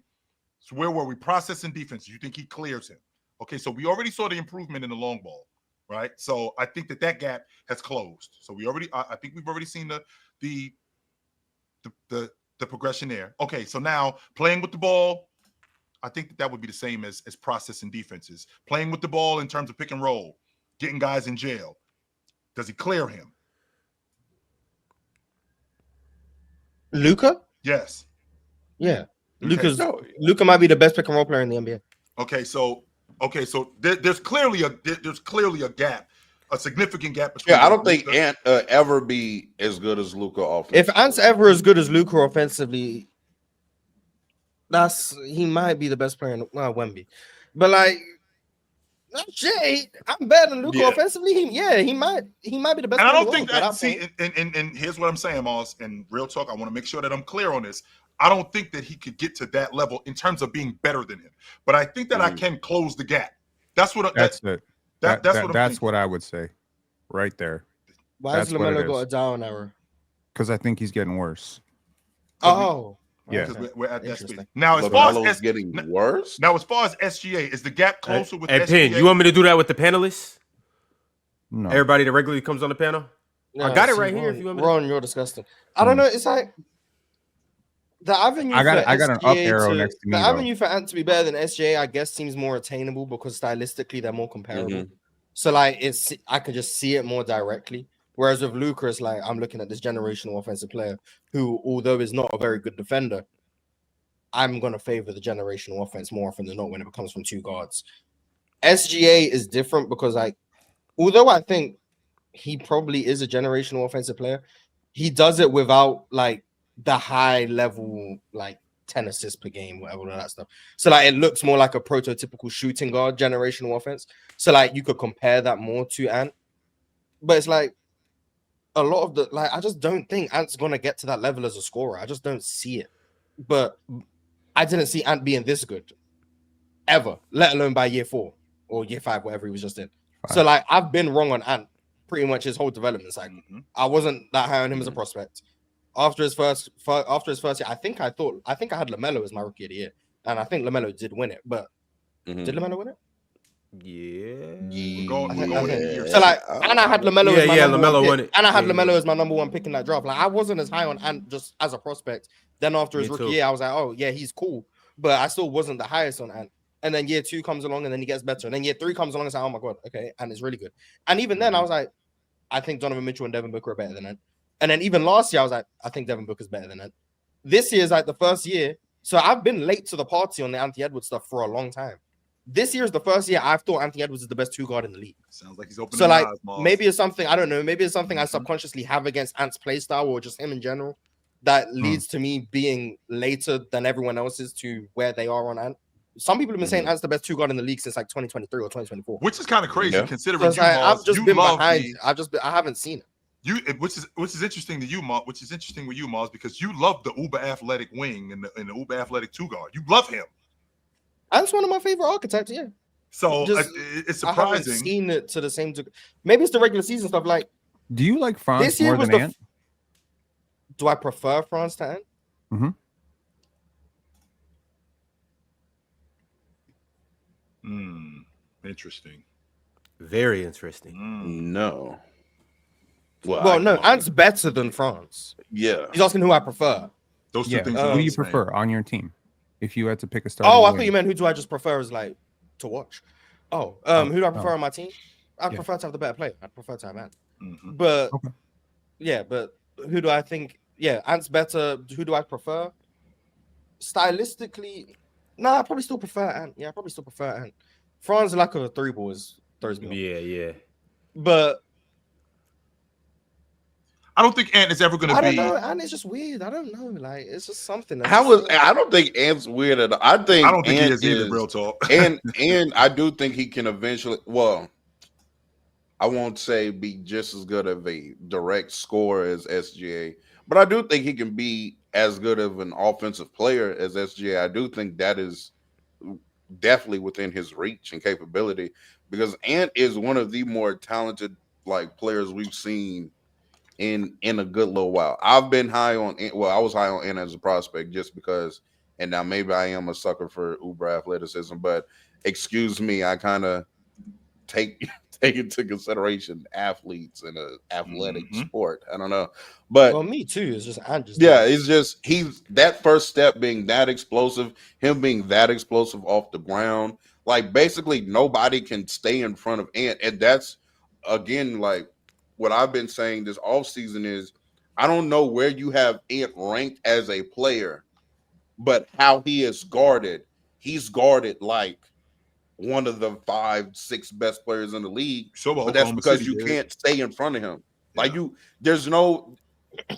so where were we processing defense? You think he clears him? Okay, so we already saw the improvement in the long ball, right? So I think that gap has closed. So I think we've already seen the progression there. Okay, so now playing with the ball, I think that would be the same as processing defenses. Playing with the ball in terms of pick and roll, getting guys in jail. Does he clear him? Luka? Yes. Yeah. Luka might be the best pick and roll player in the NBA. Okay, so there's clearly a gap, a significant gap between. Yeah, I don't think Ant ever be as good as Luka offensively. If Ant's ever as good as Luka offensively, he might be the best player in Wemby. But like, no shade, I'm better than Luka offensively. He might be the best. And I don't think that. And here's what I'm saying, Moss. And Real Talk, I want to make sure that I'm clear on this. I don't think that he could get to that level in terms of being better than him. But I think that I can close the gap. That's what. That's it. That's what I'm That's thinking. what I would say, right there. Why has That's what it LaMelo got is. a down arrow? Because I think he's getting worse. Oh, Yeah. Because we're at that Interesting. space now. As far LaMelo's as getting worse. now, as far as SGA, is the gap closer with Hey, SGA? Penn, you want me to do that with the panelists? No. Everybody that regularly comes on the panel? I got it right here if you want me to. Ron, you're disgusting. I don't know. It's like the avenue I got for an up SGA arrow to, next to me, the though. avenue for Ant to be better than SGA, I guess, seems more attainable because stylistically they're more comparable. Mhm. So like I could just see it more directly. Whereas with Luka, it's like I'm looking at this generational offensive player who, although is not a very good defender, I'm gonna favor the generational offense more often than not when it comes from two guards. SGA is different because like, although I think he probably is a generational offensive player, he does it without like the high level like 10 assists per game, whatever, all that stuff. So like it looks more like a prototypical shooting guard generational offense. So like you could compare that more to Ant, but it's like a lot of the like I just don't think Ant's gonna get to that level as a scorer. I just don't see it. But I didn't see Ant being this good ever, let alone by year 4 or year 5, whatever he was just in. So like I've been wrong on Ant pretty much his whole development cycle. I wasn't that high on him as a prospect. After his first year, I think I had LaMelo as my rookie of the year, and I think LaMelo did win it. But did LaMelo win it? Yeah. We're going into year So like, and I had LaMelo as my number LaMelo one won pick, it. and I had Yeah, LaMelo as my number one pick in that draft. Like I wasn't as high on Ant just as a prospect. Then after his Me rookie too. year, I was like, oh yeah, he's cool, but I still wasn't the highest on Ant. And then year 2 comes along, and then he gets better. And then year 3 comes along, and it's like, oh my god, okay, and it's really good. And even then, I was like, I think Donovan Mitchell and Devin Booker are better than Ant. And then even last year, I was like, I think Devin Booker's better than Ant. This year is like the first year. So I've been late to the party on the Anthony Edwards stuff for a long time. This year is the first year I've thought Anthony Edwards is the best 2 guard in the league. Sounds like he's opening. So like eyes, maybe it's something, I don't know, maybe it's something I subconsciously have against Ant's play style or just him in general that leads to me being later than everyone else's to where they are on Ant. Some people have been saying Ant's the best 2 guard in the league since like 2023 or 2024. which is kind of crazy considering Because I've just been behind. I haven't seen it. Which is interesting to you, Mars. Which is interesting with you, Mars, because you love the uber athletic wing and the uber athletic 2 guard. You love him. Ant's one of my favorite archetypes. Yeah. So Just, it's I haven't surprising. seen it to the same degree. Maybe it's the regular season stuff. Like, do you like Franz this year more was than the. Ant? Do I prefer Franz to Ant? Interesting. Very interesting. No. Well, no, Ant's better than France. Yeah. He's asking who I prefer. Those two things. Who do you the same. prefer on your team? If you had to pick a starter. Oh, I thought you meant who do I just prefer as like to watch. Who do I prefer on my team? I prefer to have the better player. I prefer to have Ant. But yeah, but who do I think? Yeah, Ant's better. Who do I prefer? Stylistically, nah, I probably still prefer Ant. Yeah, I probably still prefer Ant. Franz lack of a 3 ball throws me off. Yeah. But I don't think Ant is ever going to be. I don't know. Ant is just weird. I don't know. Like it's just something. I don't think Ant's weird at all. I don't think he Ant is either. Real talk. and I do think he can eventually. Well, I won't say be just as good of a direct scorer as SGA, but I do think he can be as good of an offensive player as SGA. I do think that is definitely within his reach and capability because Ant is one of the more talented like players we've seen in a good little while. I've been high on Ant. Well, I was high on Ant as a prospect just because, and now maybe I am a sucker for uber athleticism, but excuse me, I kind of take into consideration athletes in an athletic sport. I don't know, but well, me too. It's just it's just he's that first step being that explosive, him being that explosive off the ground. Like basically nobody can stay in front of Ant, and that's again like what I've been saying this offseason is I don't know where you have Ant ranked as a player, but how he is guarded, he's guarded like one of the 5-6 best players in the league. But that's because you can't stay in front of him. Like there's no.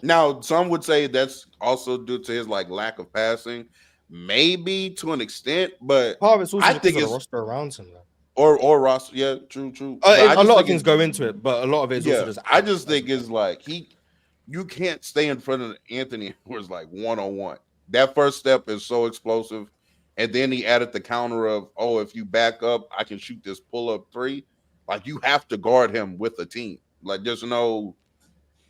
Now some would say that's also due to his like lack of passing, maybe to an extent, but part of it's also I think it's it's the roster around him. Though. Or Ross, yeah, true. A lot of things go into it, but a lot of it is also just. I just think it's like you can't stay in front of Anthony who is like 1-on-1. That first step is so explosive. and then he added the counter of, oh, if you back up, I can shoot this pull-up three. Like, you have to guard him with a team. Like, there's no,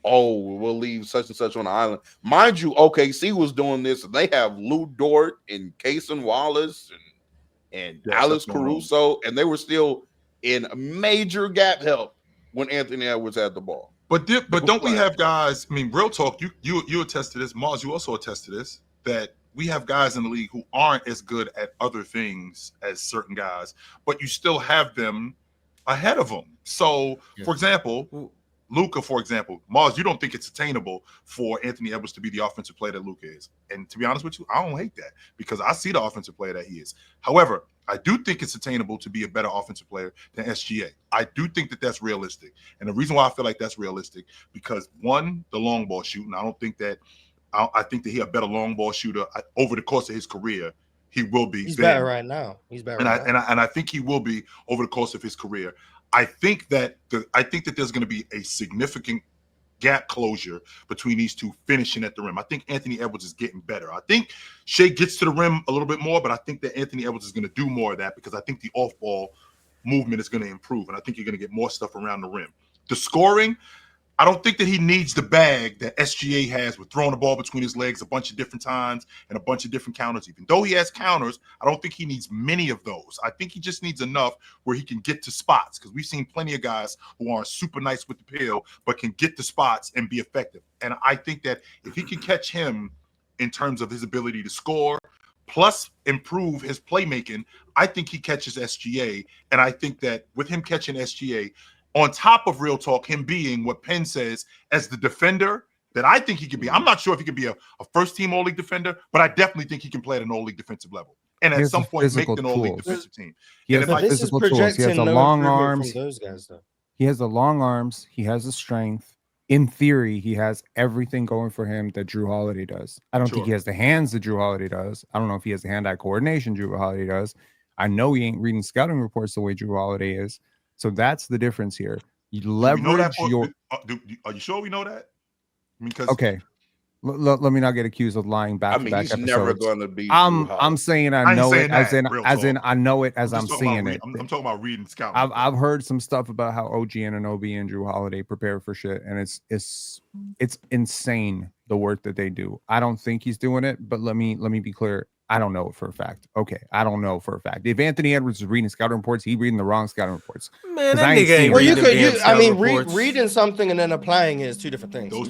oh, we'll leave such and such on the island. Mind you, OKC was doing this, and they have Lou Dort and Cason Wallace and Alex Caruso, and they were still in major gap help when Anthony Edwards had the ball. But don't we have guys? I mean, real talk. You attest to this, Mars. You also attest to this, that we have guys in the league who aren't as good at other things as certain guys, but you still have them ahead of them. So, for example, Luka, for example, Mars, you don't think it's attainable for Anthony Edwards to be the offensive player that Luka is. And to be honest with you, I don't hate that because I see the offensive player that he is. However, I do think it's attainable to be a better offensive player than SGA. I do think that that's realistic. And the reason why I feel like that's realistic, because one, the long ball shooting, I think that he's a better long ball shooter over the course of his career. He will be. He's better right now. He's better. And I think he will be over the course of his career. I think that there's going to be a significant gap closure between these two finishing at the rim. I think Anthony Edwards is getting better. I think Shea gets to the rim a little bit more, but I think that Anthony Edwards is going to do more of that because I think the off-ball movement is going to improve, and I think you're going to get more stuff around the rim. The scoring, I don't think that he needs the bag that SGA has with throwing the ball between his legs a bunch of different times and a bunch of different counters. Even though he has counters, I don't think he needs many of those. I think he just needs enough where he can get to spots because we've seen plenty of guys who aren't super nice with the pill but can get to spots and be effective. And I think that if he can catch him in terms of his ability to score plus improve his playmaking, I think he catches SGA. And I think that with him catching SGA, on top of real talk, him being what Penn says as the defender that I think he could be. I'm not sure if he could be a first-team all-league defender, but I definitely think he can play at an all-league defensive level. And at some point, make an all-league defensive team. He has the physical tools. He has the long arms. Those guys, though. He has the long arms. He has the strength. In theory, he has everything going for him that Drew Holiday does. I don't think he has the hands that Drew Holiday does. I don't know if he has the hand-eye coordination Drew Holiday does. I know he ain't reading scouting reports the way Drew Holiday is. So that's the difference here. You leverage your. Are you sure we know that? Because okay, let me not get accused of lying back to back he's episodes. never going to be. I'm saying I know it as in I know it as I'm seeing it. I'm talking about reading scouting. I've heard some stuff about how OG Anunoby and Drew Holiday prepare for shit, and it's insane the work that they do. I don't think he's doing it, but let me be clear. I don't know it for a fact. Okay, I don't know for a fact. If Anthony Edwards is reading scouting reports, he's reading the wrong scouting reports. Man, that nigga ain't reading reading something and then applying it is two different things. But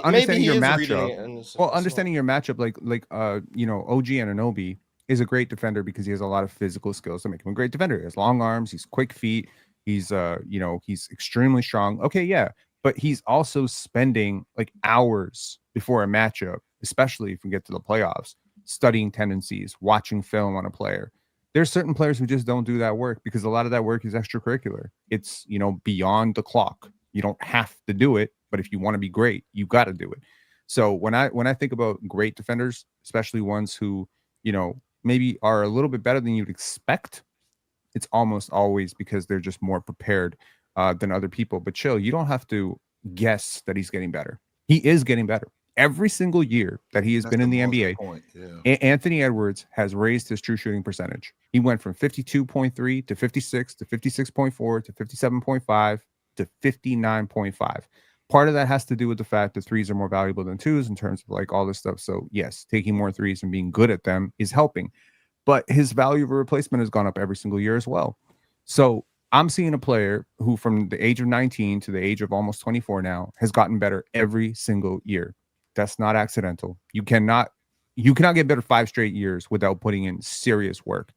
understanding your matchup. Well, understanding your matchup, like OG Anunoby is a great defender because he has a lot of physical skills to make him a great defender. He has long arms, he's quick feet, he's he's extremely strong. Okay, yeah, but he's also spending like hours before a matchup, especially if we get to the playoffs, studying tendencies, watching film on a player. There's certain players who just don't do that work because a lot of that work is extracurricular. It's, beyond the clock. You don't have to do it, but if you want to be great, you got to do it. So when I think about great defenders, especially ones who, maybe are a little bit better than you'd expect, it's almost always because they're just more prepared than other people. But chill, you don't have to guess that he's getting better. He is getting better. Every single year that he has been in the NBA, Anthony Edwards has raised his true shooting percentage. He went from 52.3 to 56 to 56.4 to 57.5 to 59.5. Part of that has to do with the fact that threes are more valuable than twos in terms of like all this stuff. So yes, taking more threes and being good at them is helping, but his value of a replacement has gone up every single year as well. So I'm seeing a player who from the age of 19 to the age of almost 24 now has gotten better every single year. That's not accidental. You cannot get better 5 straight years without putting in serious work.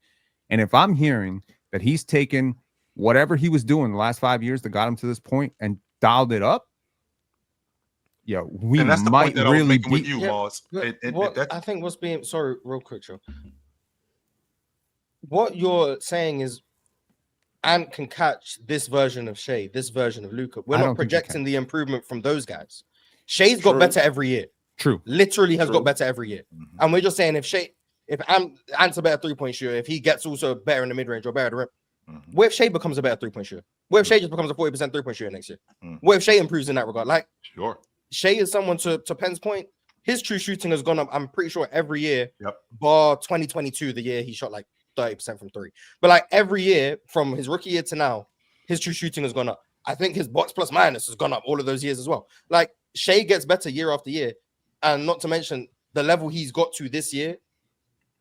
And if I'm hearing that he's taken whatever he was doing the last 5 years that got him to this point and dialed it up, we might really be with you, Moss. I think what's being real quick, Joe. What you're saying is Ant can catch this version of Shea, this version of Luka. We're not projecting the improvement from those guys. Shay's got better every year. True. Literally has got better every year. Mm-hmm. And we're just saying if Ant's a better three-point shooter, if he gets also better in the mid-range or better at the rim, what if Shea becomes a better three-point shooter? What if Shea just becomes a 40% three-point shooter next year? What if Shea improves in that regard? Like, sure. Shea is someone to Penn's point, his true shooting has gone up. I'm pretty sure every year, Yep. bar 2022, the year he shot like 30% from three. But like every year from his rookie year to now, his true shooting has gone up. I think his box plus minus has gone up all of those years as well. Like Shea gets better year after year. And not to mention the level he's got to this year,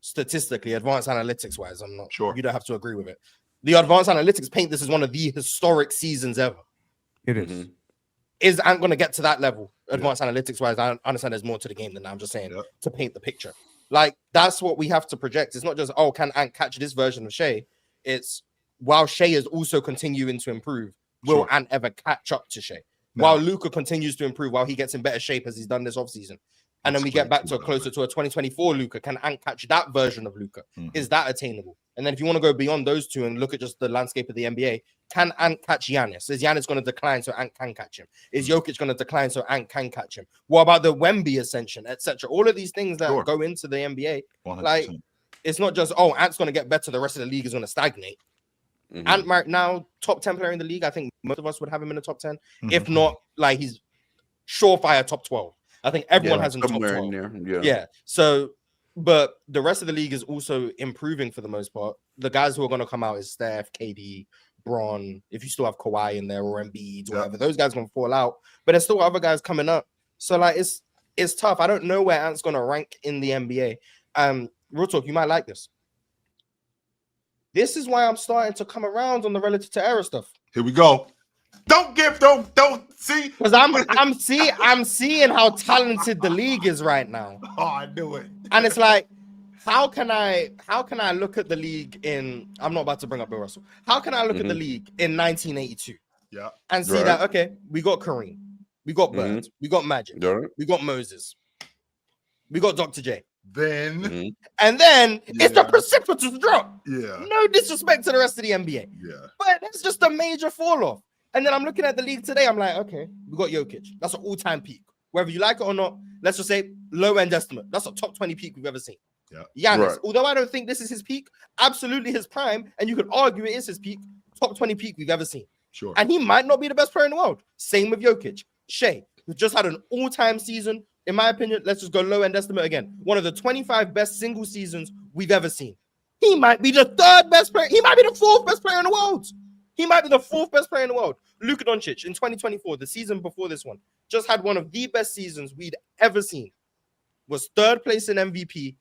statistically, advanced analytics wise, I'm not sure you don't have to agree with it. The advanced analytics paint this is one of the historic seasons ever. It is. Is Ant going to get to that level advanced analytics wise? I understand there's more to the game than that. I'm just saying to paint the picture. Like that's what we have to project. It's not just can Ant catch this version of Shea? It's while Shea is also continuing to improve, will Ant ever catch up to Shea? No. While Luka continues to improve, while he gets in better shape as he's done this offseason. And then we get back to closer to a 2024 Luka. Can Ant catch that version of Luka? Is that attainable? And then if you want to go beyond those two and look at just the landscape of the NBA, can Ant catch Giannis? Is Giannis going to decline so Ant can catch him? Is Jokic going to decline so Ant can catch him? What about the Wemby ascension, etc.? All of these things that go into the NBA, 100%. like it's not just Ant's going to get better, the rest of the league is going to stagnate. Ant right now, top 10 player in the league. I think most of us would have him in the top 10. If not, like he's surefire top 12. I think everyone has him top 12. In there. Yeah. So, but the rest of the league is also improving for the most part. The guys who are going to come out is Steph, KD, Bron. If you still have Kawhi in there or Embiid, whatever, those guys are going to fall out. But there's still other guys coming up. So like it's tough. I don't know where Ant's going to rank in the NBA. Real talk, you might like this. This is why I'm starting to come around on the relative to error stuff. Here we go. Don't see, because I'm seeing how talented the league is right now. Oh, I knew it. And it's like, how can I look at the league in? I'm not about to bring up Bill Russell. How can I look at the league in 1982? Yeah, and see that we got Kareem, we got Bird, we got Magic, we got Moses, we got Dr. J. Then and then it's the precipitous drop. Yeah, no disrespect to the rest of the NBA. Yeah, but it's just a major fall off. And then I'm looking at the league today. I'm like, okay, we got Jokic. That's an all-time peak. Whether you like it or not, let's just say low-end estimate. That's a top 20 peak we've ever seen. Yeah, Giannis, although I don't think this is his peak, absolutely his prime, and you could argue it is his peak, top 20 peak we've ever seen. Sure. And he might not be the best player in the world. Same with Jokic. Shea, who just had an all-time season. In my opinion, let's just go low-end estimate again. One of the 25 best single seasons we've ever seen. He might be the third best player. He might be the fourth best player in the world. He might be the fourth best player in the world. Luka Doncic in 2024, the season before this one, just had one of the best seasons we'd ever seen. Was third place in MVP.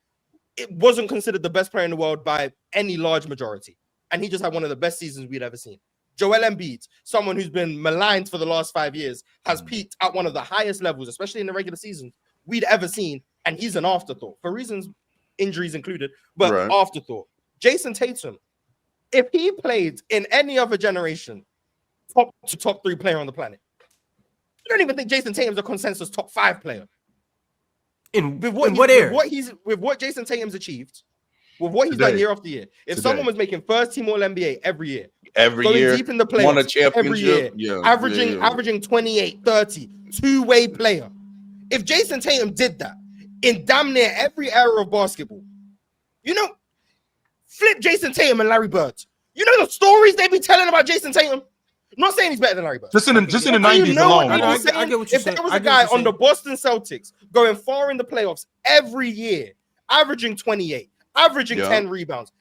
It wasn't considered the best player in the world by any large majority. And he just had one of the best seasons we'd ever seen. Joel Embiid, someone who's been maligned for the last 5 years, has peaked at one of the highest levels, especially in the regular season, we'd ever seen. And he's an afterthought for reasons, injuries included, but afterthought. Jason Tatum, if he played in any other generation, top 3 player on the planet. I don't even think Jason Tatum's a consensus top 5 player. With what Jason Tatum's achieved, with what he's done year after year. If someone was making first team All NBA every year, going deep in the playoffs, won a championship every year, averaging 28, 30, two-way player. If Jason Tatum did that in damn near every era of basketball, flip Jason Tatum and Larry Bird. You know the stories they be telling about Jason Tatum? I'm not saying he's better than Larry Bird. Just in the 90s alone. I get what you're saying. If there was a guy on the Boston Celtics going far in the playoffs every year, averaging 28, averaging 10 rebounds.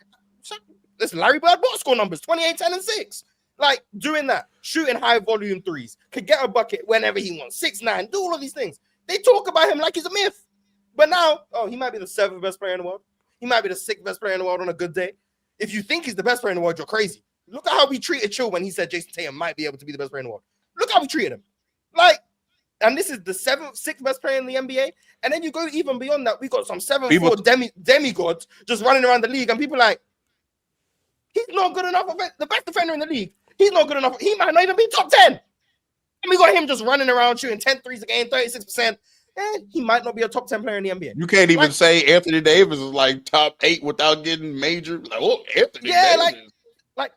Listen, Larry Bird box score numbers, 28, 10, and 6. Like, doing that, shooting high volume threes, could get a bucket whenever he wants, 6'9", do all of these things. They talk about him like he's a myth. But now, he might be the 7th best player in the world. He might be the 6th best player in the world on a good day. If you think he's the best player in the world, you're crazy. Look at how we treated Chill when he said Jason Tatum might be able to be the best player in the world. Look how we treated him. Like, and this is the 6th best player in the NBA. And then you go even beyond that. We got some 7'4" demigods just running around the league. And people like, he's not good enough. The best defender in the league. He's not good enough. He might not even be top 10. And we got him just running around shooting 10 threes a game, 36%. And he might not be a top 10 player in the NBA. You can't even say Anthony Davis is like top 8 without getting major. Like, Anthony Davis. Like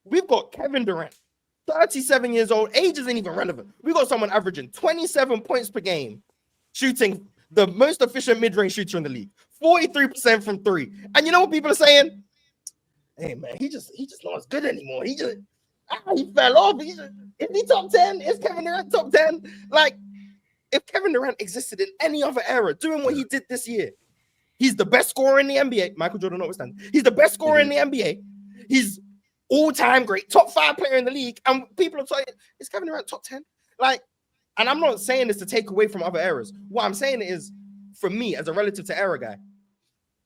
we've got Kevin Durant, 37 years old. Age isn't even relevant. We got someone averaging 27 points per game, shooting the most efficient mid-range shooter in the league, 43% from 3. And you know what people are saying? Hey man, he just not as good anymore. He fell off. Is he top 10? Is Kevin Durant top 10? Like, if Kevin Durant existed in any other era, doing what he did this year, he's the best scorer in the NBA. Michael Jordan notwithstanding, he's the best scorer in the NBA. He's all-time great, top 5 player in the league, and people are saying, is Kevin Durant top 10? Like, and I'm not saying this to take away from other eras. What I'm saying is, for me, as a relative to era guy,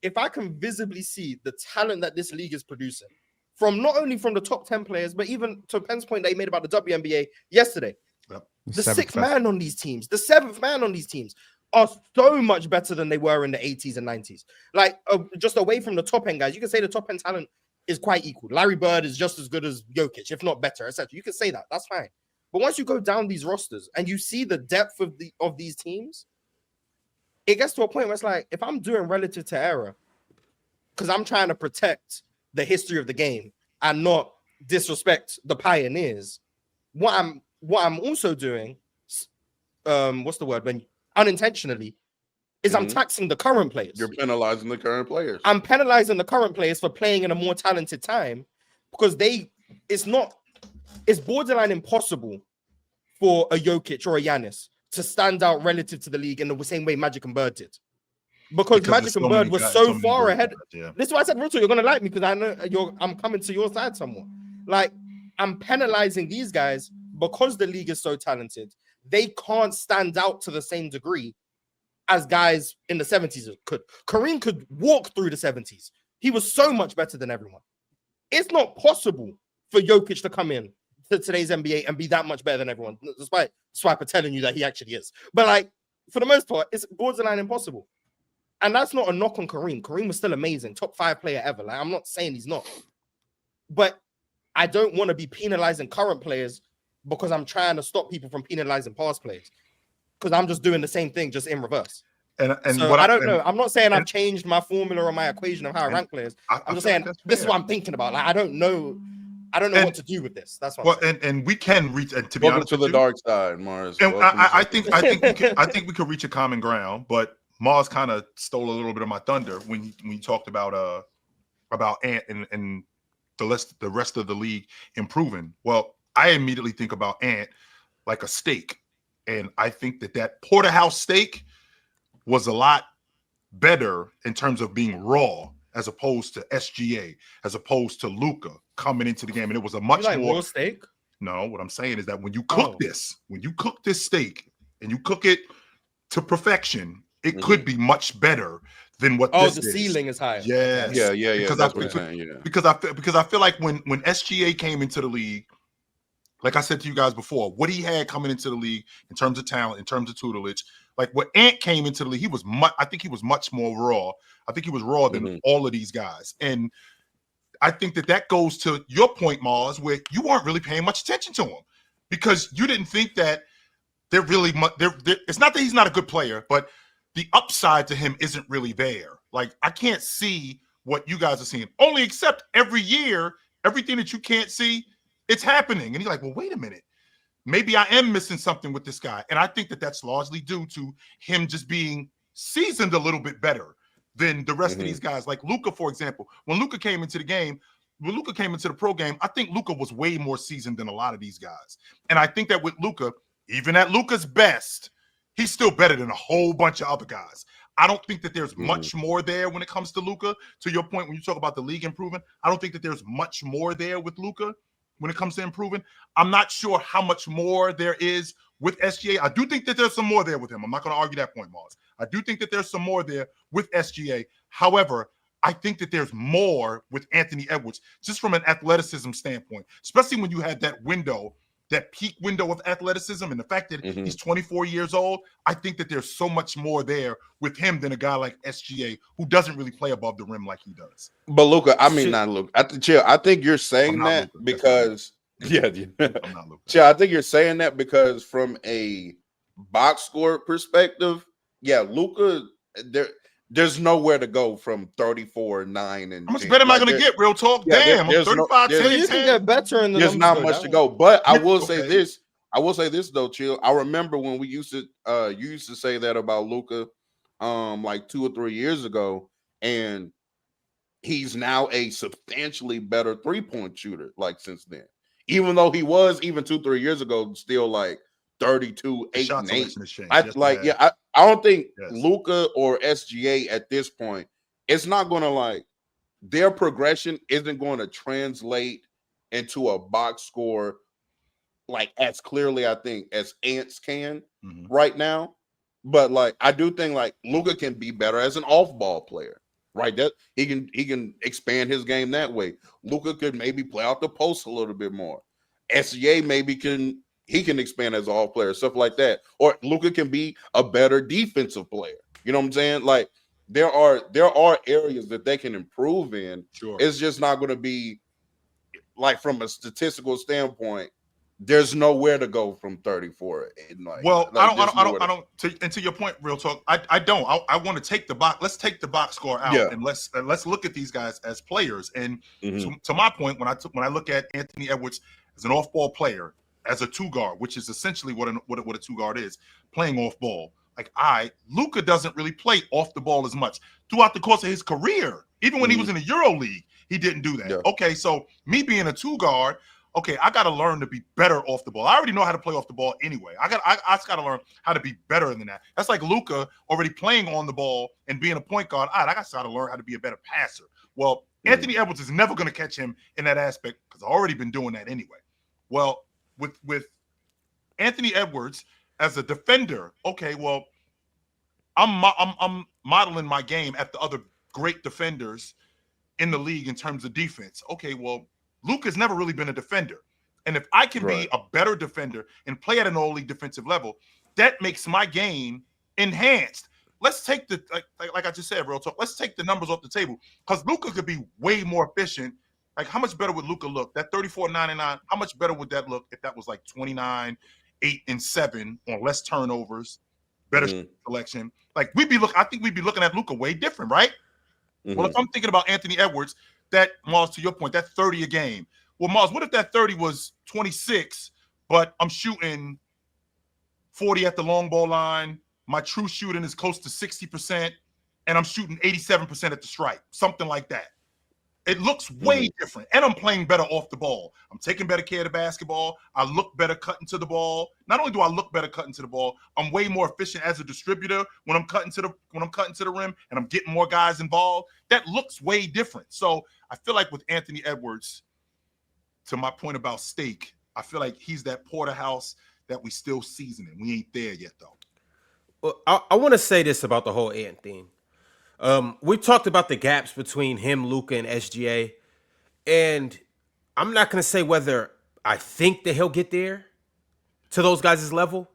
if I can visibly see the talent that this league is producing, from not only from the top 10 players, but even to Penn's point that he made about the WNBA yesterday, the 6th man on these teams, the 7th man on these teams are so much better than they were in the 80s and 90s. Like, just away from the top end guys, you can say the top end talent is quite equal. Larry Bird is just as good as Jokic, if not better, etc. You can say that. That's fine. But once you go down these rosters and you see the depth of these teams, it gets to a point where it's like, if I'm doing relative to era, because I'm trying to protect the history of the game and not disrespect the pioneers, what I'm also doing, what's the word, when unintentionally, is I'm taxing the current players. You're penalizing the current players. I'm penalizing the current players for playing in a more talented time, because it's borderline impossible for a Jokic or a Giannis to stand out relative to the league in the same way Magic and Bird did. Because Magic and Bird was so far ahead. Yeah. This is why I said, Ruto, you're going to like me, because I know I'm coming to your side somewhat. Like, I'm penalizing these guys because the league is so talented. They can't stand out to the same degree as guys in the 70s could. Kareem could walk through the 70s. He was so much better than everyone. It's not possible for Jokic to come in to today's NBA and be that much better than everyone, despite Swiper telling you that he actually is. But, like, for the most part, it's borderline impossible. And that's not a knock on Kareem. Kareem was still amazing, top 5 player ever. Like, I'm not saying he's not. But I don't want to be penalizing current players because I'm trying to stop people from penalizing past players. Because I'm just doing the same thing, just in reverse. And so what I don't know. I'm not saying I've changed my formula or my equation of how I rank players. I'm just saying this is what I'm thinking about. Like, I don't know what to do with this. That's what I'm saying. And we can reach, and to be Welcome honest to the dark side, Mars. And I think we could reach a common ground, but Mars kind of stole a little bit of my thunder when you talked about Ant and the rest of the league improving. Well, I immediately think about Ant like a steak, and I think that porterhouse steak was a lot better in terms of being raw as opposed to SGA, as opposed to Luka coming into the game, and it was a much more raw steak. No, what I'm saying is that when you cook this steak and you cook it to perfection, it could be much better than what this is. The ceiling is higher. Yes. Yeah. Because that's what I'm saying. Yeah. Because I feel like when SGA came into the league, like I said to you guys before, what he had coming into the league in terms of talent, in terms of tutelage, like when Ant came into the league, I think he was much more raw. I think he was raw than all of these guys. And I think that goes to your point, Mars, where you weren't really paying much attention to him because you didn't think that they're really much. It's not that he's not a good player, but the upside to him isn't really there. Like, I can't see what you guys are seeing. Only except every year, everything that you can't see, it's happening. And you're like, well, wait a minute. Maybe I am missing something with this guy. And I think that's largely due to him just being seasoned a little bit better than the rest of these guys. Like Luka, for example. When Luka came into the pro game, I think Luka was way more seasoned than a lot of these guys. And I think that with Luka, even at Luka's best, he's still better than a whole bunch of other guys. I don't think that there's much more there when it comes to Luka. To your point, when you talk about the league improving, I don't think that there's much more there with Luka when it comes to improving. I'm not sure how much more there is with SGA. I do think that there's some more there with him. I'm not going to argue that point, Mars. I do think that there's some more there with SGA. However, I think that there's more with Anthony Edwards, just from an athleticism standpoint, especially when you had that window, that peak window of athleticism, and the fact that he's 24 years old. I think that there's so much more there with him than a guy like SGA, who doesn't really play above the rim like he does. But Luka, not Luka. Chill. I think you're saying that Luka, because I'm not Luka. Chill. I think you're saying that because from a box score perspective, Luka, there's nowhere to go from 34, 9, and how much better am I going to get? Real talk. Damn, I'm 35, 10, you can get better in the There's not much to go. But I will say this. I will say this though, Chill. I remember when we used to you used to say that about Luka like 2 or 3 years ago, and he's now a substantially better 3-point shooter like since then. Even though he was even 2-3 years ago still like 32, The 8, shot and 8. selection has changed. I Yes, like, it yeah, has. I don't think Yes. Luka or SGA at this point, it's not going to like their progression isn't going to translate into a box score like as clearly, I think, as Ants can right now. But like I do think like Luka can be better as an off-ball player, right? That he can expand his game that way. Luka could maybe play out the post a little bit more. SGA maybe can expand as an off player, stuff like that. Or Luka can be a better defensive player. You know what I'm saying? Like there are areas that they can improve in. Sure. It's just not going to be like from a statistical standpoint. There's nowhere to go from 34. And like, Well, like, I don't. And to your point, real talk, I don't. I want to take the box. Let's take the box score out, Yeah. and let's look at these guys as players. And Mhm. to my point, when I look at Anthony Edwards as an off-ball player, as a two guard, which is essentially what a two guard is, playing off ball. Like Luka doesn't really play off the ball as much throughout the course of his career. Even when he was in the Euro League, he didn't do that. Yeah. Okay, so me being a two guard. Okay, I got to learn to be better off the ball. I already know how to play off the ball anyway. I just got to learn how to be better than that. That's like Luka already playing on the ball and being a point guard. I got to learn how to be a better passer. Well, Anthony Edwards is never going to catch him in that aspect because I've already been doing that anyway. Well, with Anthony Edwards as a defender, okay, well, I'm modeling my game at the other great defenders in the league in terms of defense. Okay, well, Luka's never really been a defender. And if I can be a better defender and play at an all-league defensive level, that makes my game enhanced. Let's take the, like I just said, real talk, let's take the numbers off the table because Luka could be way more efficient. Like, how much better would Luka look? That 34.99, how much better would that look if that was like 29, 8, and 7 on less turnovers, better selection? Like, I think we'd be looking at Luka way different, right? Well, if I'm thinking about Anthony Edwards, that, Mars, to your point, that 30 a game. Well, Mars, what if that 30 was 26, but I'm shooting 40 at the long ball line, my true shooting is close to 60%, and I'm shooting 87% at the stripe, something like that. It looks way different, and I'm playing better off the ball. I'm taking better care of the basketball. I look better cutting to the ball. Not only do I look better cutting to the ball, I'm way more efficient as a distributor when I'm cutting to the rim, and I'm getting more guys involved. That looks way different. So I feel like with Anthony Edwards, to my point about steak, I feel like he's that porterhouse that we still seasoning. We ain't there yet, though. Well, I want to say this about the whole Ant thing. We talked about the gaps between him, Luka, and SGA, and I'm not going to say whether I think that he'll get there to those guys' level,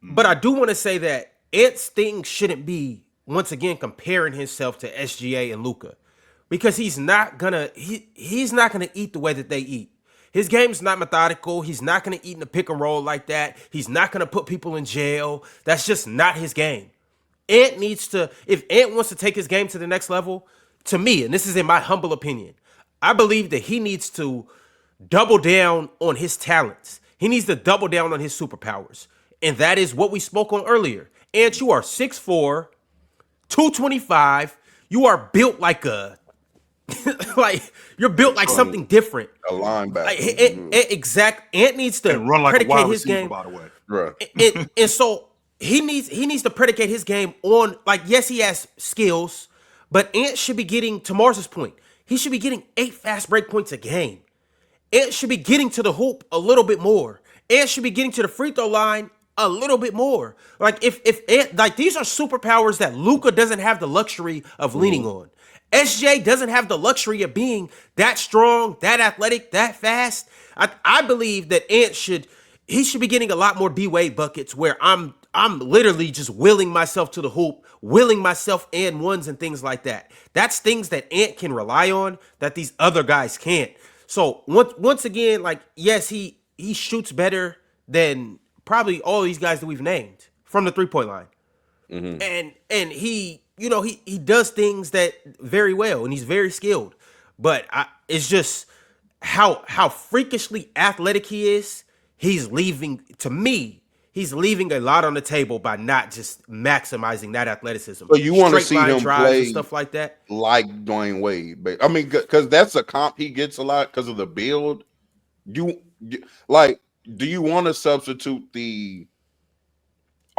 but I do want to say that Ant's thing shouldn't be, once again, comparing himself to SGA and Luka, because he's not gonna eat the way that they eat. His game's not methodical. He's not gonna eat in the pick and roll like that. He's not gonna put people in jail. That's just not his game. Ant needs to, if Ant wants to take his game to the next level, to me, and this is in my humble opinion, I believe that he needs to double down on his talents. He needs to double down on his superpowers. And that is what we spoke on earlier. Ant, you are 6'4", 225. You are built like a, you're built like something different. A linebacker. Ant needs to and run like predicate a wide his receiver, game. by the way. Right. And so he needs to predicate his game on, like, yes, he has skills, but Ant should be getting, to Mars's point, he should be getting 8 fast break points a game. Ant should be getting to the hoop a little bit more. Ant should be getting to the free throw line a little bit more. Like, if Ant, like, these are superpowers that Luka doesn't have the luxury of leaning on. SJ doesn't have the luxury of being that strong, that athletic, that fast. I believe that Ant should be getting a lot more D-Wade buckets where I'm literally just willing myself to the hoop, willing myself and ones and things like that. That's things that Ant can rely on that these other guys can't. So once again, like, yes, he shoots better than probably all these guys that we've named from the 3-point line. And he, you know, he does things that very well, and he's very skilled. But it's just how freakishly athletic he is. He's leaving a lot on the table by not just maximizing that athleticism. So you want to Straight see line him drives play and stuff like that, like Dwayne Wade, but I mean, because that's a comp he gets a lot because of the build. Like, do you want to substitute the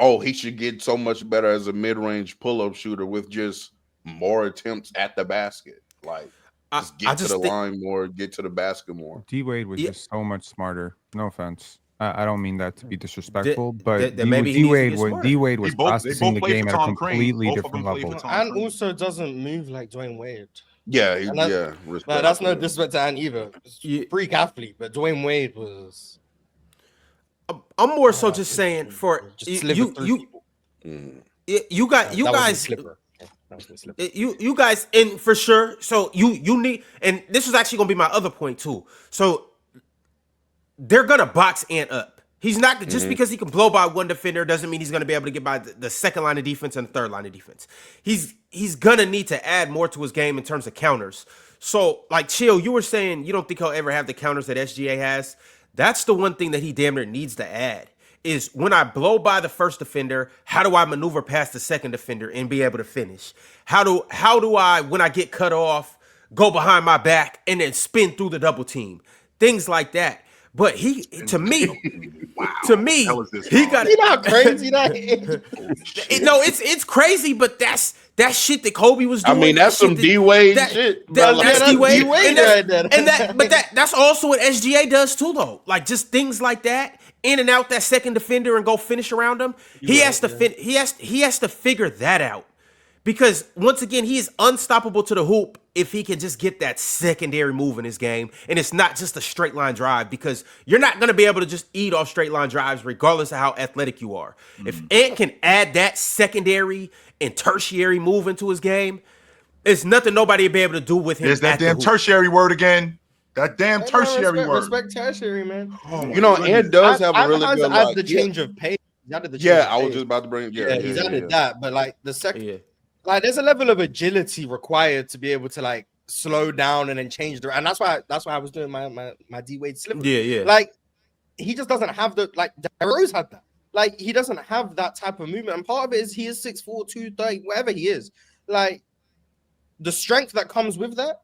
oh, he should get so much better as a mid-range pull-up shooter with just more attempts at the basket. Like, just get to the line more, get to the basket more. D Wade was just so much smarter. No offense. I don't mean that to be disrespectful, but D Wade was processing the game at a completely different level. And also doesn't move like Dwayne Wade. Yeah, that's no disrespect to Ant either. Freak athlete, but Dwayne Wade was. I'm more so just saying for you guys, and for sure. So you need, and this was actually gonna be my other point too. So they're gonna box Ant up. He's not just because he can blow by one defender doesn't mean he's gonna be able to get by the second line of defense and the third line of defense. He's gonna need to add more to his game in terms of counters. So like Chill, you were saying you don't think he'll ever have the counters that SGA has. That's the one thing that he damn near needs to add is when I blow by the first defender, how do I maneuver past the second defender and be able to finish? How do I, when I get cut off, go behind my back and then spin through the double team? Things like that. But he, to me, he got it. You know how crazy that is? No, it's crazy, but that's shit that Kobe was doing. I mean, that's some D Wade shit. That's D Wade, that's also what SGA does too, though. Like just things like that, in and out that second defender and go finish around him. He has to figure that out. Because once again, he is unstoppable to the hoop if he can just get that secondary move in his game. And it's not just a straight line drive because you're not going to be able to just eat off straight line drives regardless of how athletic you are. If Ant can add that secondary and tertiary move into his game, it's nothing nobody will be able to do with him. There's that damn tertiary word again. That damn tertiary word. Respect tertiary, man. Oh Ant does have a really good add the change of pace. I was just about to bring it. He's added that, but like the second. Yeah. Like there's a level of agility required to be able to like slow down and then change the, and that's why I was doing my D Wade slipper. Yeah. Like he just doesn't have the like Rose had that. Like he doesn't have that type of movement, and part of it is he is 6'4", 230, whatever he is. Like the strength that comes with that,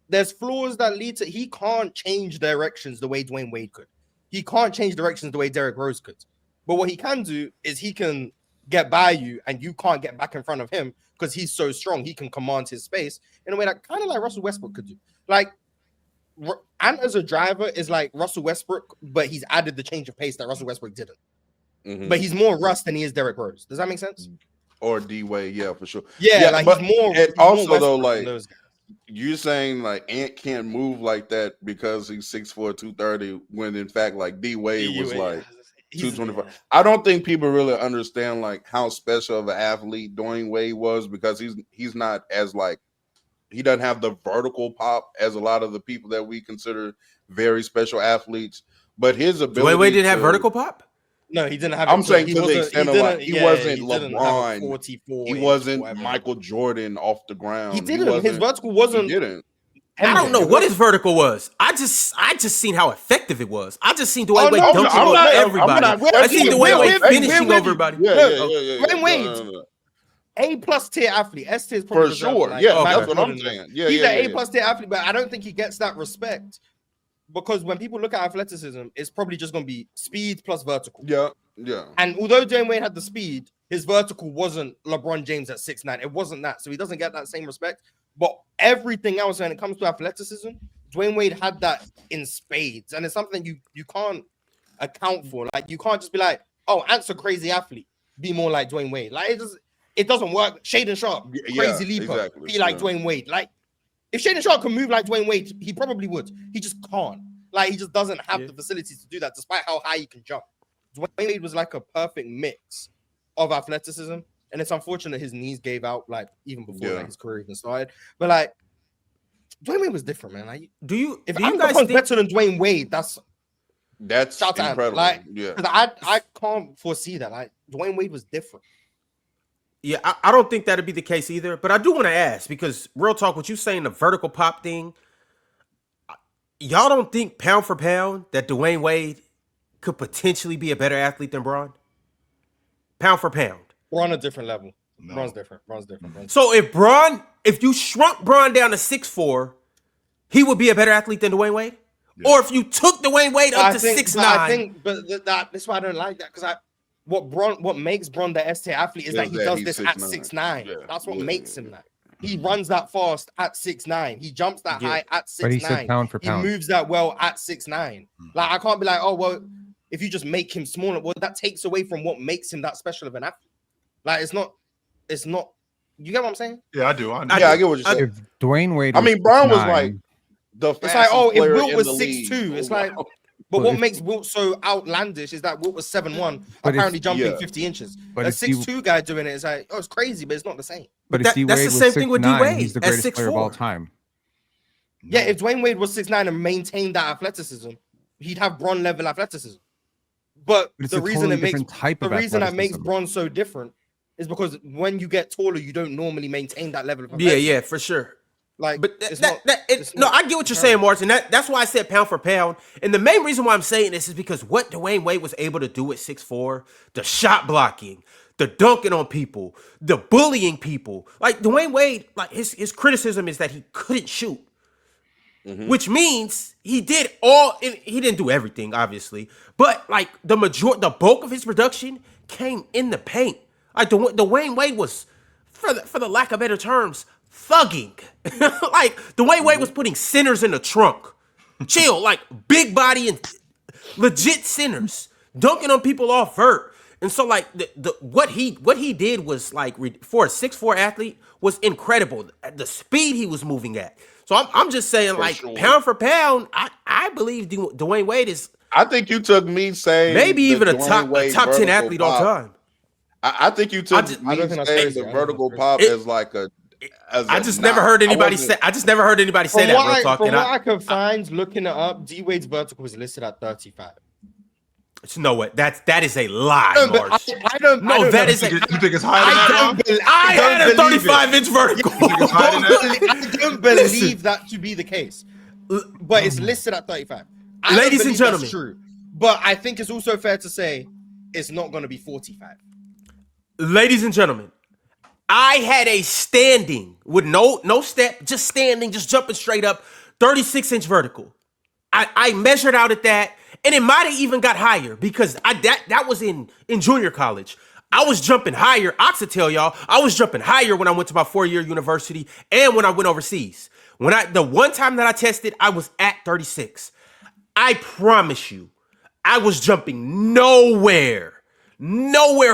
there's flaws that lead to he can't change directions the way Dwayne Wade could. He can't change directions the way Derrick Rose could. But what he can do is he can get by you, and you can't get back in front of him. Because he's so strong, he can command his space in a way that kind of like Russell Westbrook could do. Like, Ant as a driver is like Russell Westbrook, but he's added the change of pace that Russell Westbrook didn't. But he's more Russ than he is Derrick Rose. Does that make sense? Or D Wade, yeah, for sure. Yeah, like but, he's more. And also, though, like you're saying, like Ant can't move like that because he's 6'4", 230, when in fact, like D Wade was like 225. I don't think people really understand like how special of an athlete Dwayne Wade was because he's not as like he doesn't have the vertical pop as a lot of the people that we consider very special athletes. But his ability. Dwayne Wade didn't have vertical pop. No, he didn't have. I'm saying to the extent of like he wasn't LeBron. He wasn't Michael Jordan off the ground. He didn't. His vertical wasn't. He didn't. I don't know what his vertical was. I just seen how effective it was. I just seen Dwayne Wade dunking over everybody. I seen Dwayne Wade finishing over everybody. Dwayne Wade, A+ tier athlete. S tier is probably for sure. That's what I'm saying. He's an A+ tier athlete, but I don't think he gets that respect because when people look at athleticism, it's probably just going to be speed plus vertical. Yeah. And although Dwayne Wade had the speed, his vertical wasn't LeBron James at 6'9". It wasn't that, so he doesn't get that same respect. But everything else when it comes to athleticism, Dwayne Wade had that in spades. And it's something you can't account for. Like, you can't just be like, oh, Ant's a crazy athlete. Be more like Dwayne Wade. Like, it doesn't work. Shaden Sharp, crazy leaper. Exactly. Be like Dwayne Wade. Like, if Shaden Sharp can move like Dwayne Wade, he probably would. He just can't. Like, he just doesn't have the facilities to do that, despite how high he can jump. Dwayne Wade was like a perfect mix of athleticism. And it's unfortunate his knees gave out, like, even before like, his career even started. But, like, Dwayne Wade was different, man. Like, if you guys think better than Dwayne Wade, that's incredible. Like, I can't foresee that. Like, Dwayne Wade was different. Yeah, I don't think that'd be the case either. But I do want to ask, because real talk, what you saying, the vertical pop thing, y'all don't think pound for pound that Dwayne Wade could potentially be a better athlete than Bron? Pound for pound. We're on a different level. No. Bron's different. So if you shrunk Bron down to 6'4", he would be a better athlete than Dwayne Wade? Yeah. Or if you took Dwayne Wade up to 6'9". I think, but that's why I don't like that, because what makes Bron the S tier athlete is that he does this at 6'9". 6'9". Yeah. That's what makes him that. He runs that fast at 6'9". He jumps that high at 6'9". But he said pound for pound. He moves that well at 6'9". Like I can't be like, oh well, if you just make him smaller, well that takes away from what makes him that special of an athlete. Like it's not. You get what I'm saying? Yeah, I do. Yeah, I get what you're saying. If Dwayne Wade, I mean, Brown was 6'9", like the It's like, oh, if player Wilt in was the 6'2", league. it's Oh, like, wow. but But what if- makes Wilt so outlandish is that Wilt was 7'1", But if- apparently jumping yeah. 50 inches. But A if you- 6'2" guy doing it is like, oh, it's crazy, but it's not the same. But That- if that's D-Wade the was same thing with 6'9", D-Wade he's the at greatest player of all 6'4". time. Yeah, if Dwayne Wade was 6'9" and maintained that athleticism, he'd have Bron level athleticism. But But it's the a reason totally it makes different type the of reason that makes athleticism. Bron so different is because when you get taller, you don't normally maintain that level of Yeah, athleticism. for sure. Like, But it's not. no, I get what you're saying, Martin. That's why I said pound for pound. And the main reason why I'm saying this is because what Dwayne Wade was able to do at 6'4", the shot blocking, the dunking on people, the bullying people. Like Dwayne Wade, like his criticism is that he couldn't shoot. Which means he did he didn't do everything, obviously, but like the bulk of his production came in the paint. Like Dwayne Wade was, for the lack of better terms, thugging. Like Dwayne Wade was putting centers in the trunk. Chill, like big body and legit centers, dunking on people off vert. And so like what he did was like for a 6'4" athlete was incredible. The speed he was moving at. So I'm just saying, like, sure. pound for pound, I believe Dwayne Wade is I think you took me saying maybe even a Dwayne top Wade 10 vertical athlete all pop. time. I think you took I me don't think that's saying crazy. the I don't vertical think pop that's as like a. As I a just knock. never heard anybody wasn't- say. I just never heard anybody say that. Real talk. From And what I can find, looking it up, D Wade's vertical is listed at 35. it's no way. That is a lie, No, but Mars. I don't. No, I don't that know. is a. You think it's higher than that, Ron? I had a 35-inch vertical. I don't believe that to be the case, but it's listed at 35. I don't Ladies and believe gentlemen. that's true. But I think it's also fair to say it's not going to be 45. Ladies and gentlemen, I had a standing with no step, just standing, just jumping straight up, 36-inch vertical. I measured out at that, and it might have even got higher because that was in junior college. I was jumping higher. I could tell y'all, I was jumping higher when I went to my 4-year university and when I went overseas. The one time that I tested, I was at 36. I promise you, I was jumping nowhere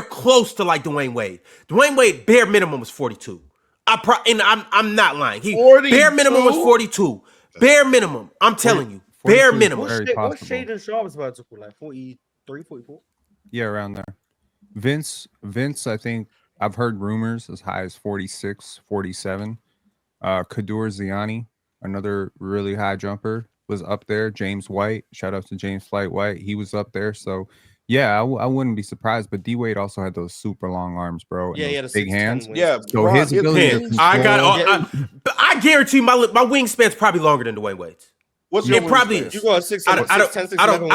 close to like Dwayne Wade. Dwayne Wade bare minimum was 42. I'm not lying. He 42? bare minimum was 42. Bare minimum. I'm telling you, 42 bare is minimum. very What's possible. Shaden Sharp's vertical? Like 43, 44? Yeah, around there. Vince, I think I've heard rumors as high as 46, 47. Kadur Ziani, another really high jumper, was up there. James White, shout out to James Flight White. He was up there. So, yeah, I wouldn't be surprised. But D-Wade also had those super long arms, bro. And Yeah, he had a those big 6'10" hands. wingspan. Yeah, So Ron, his ability to Man, I got. control- But I guarantee my wingspan's probably longer than Dwayne Wade's. What's It your probably wingspan? is. You got a 6, I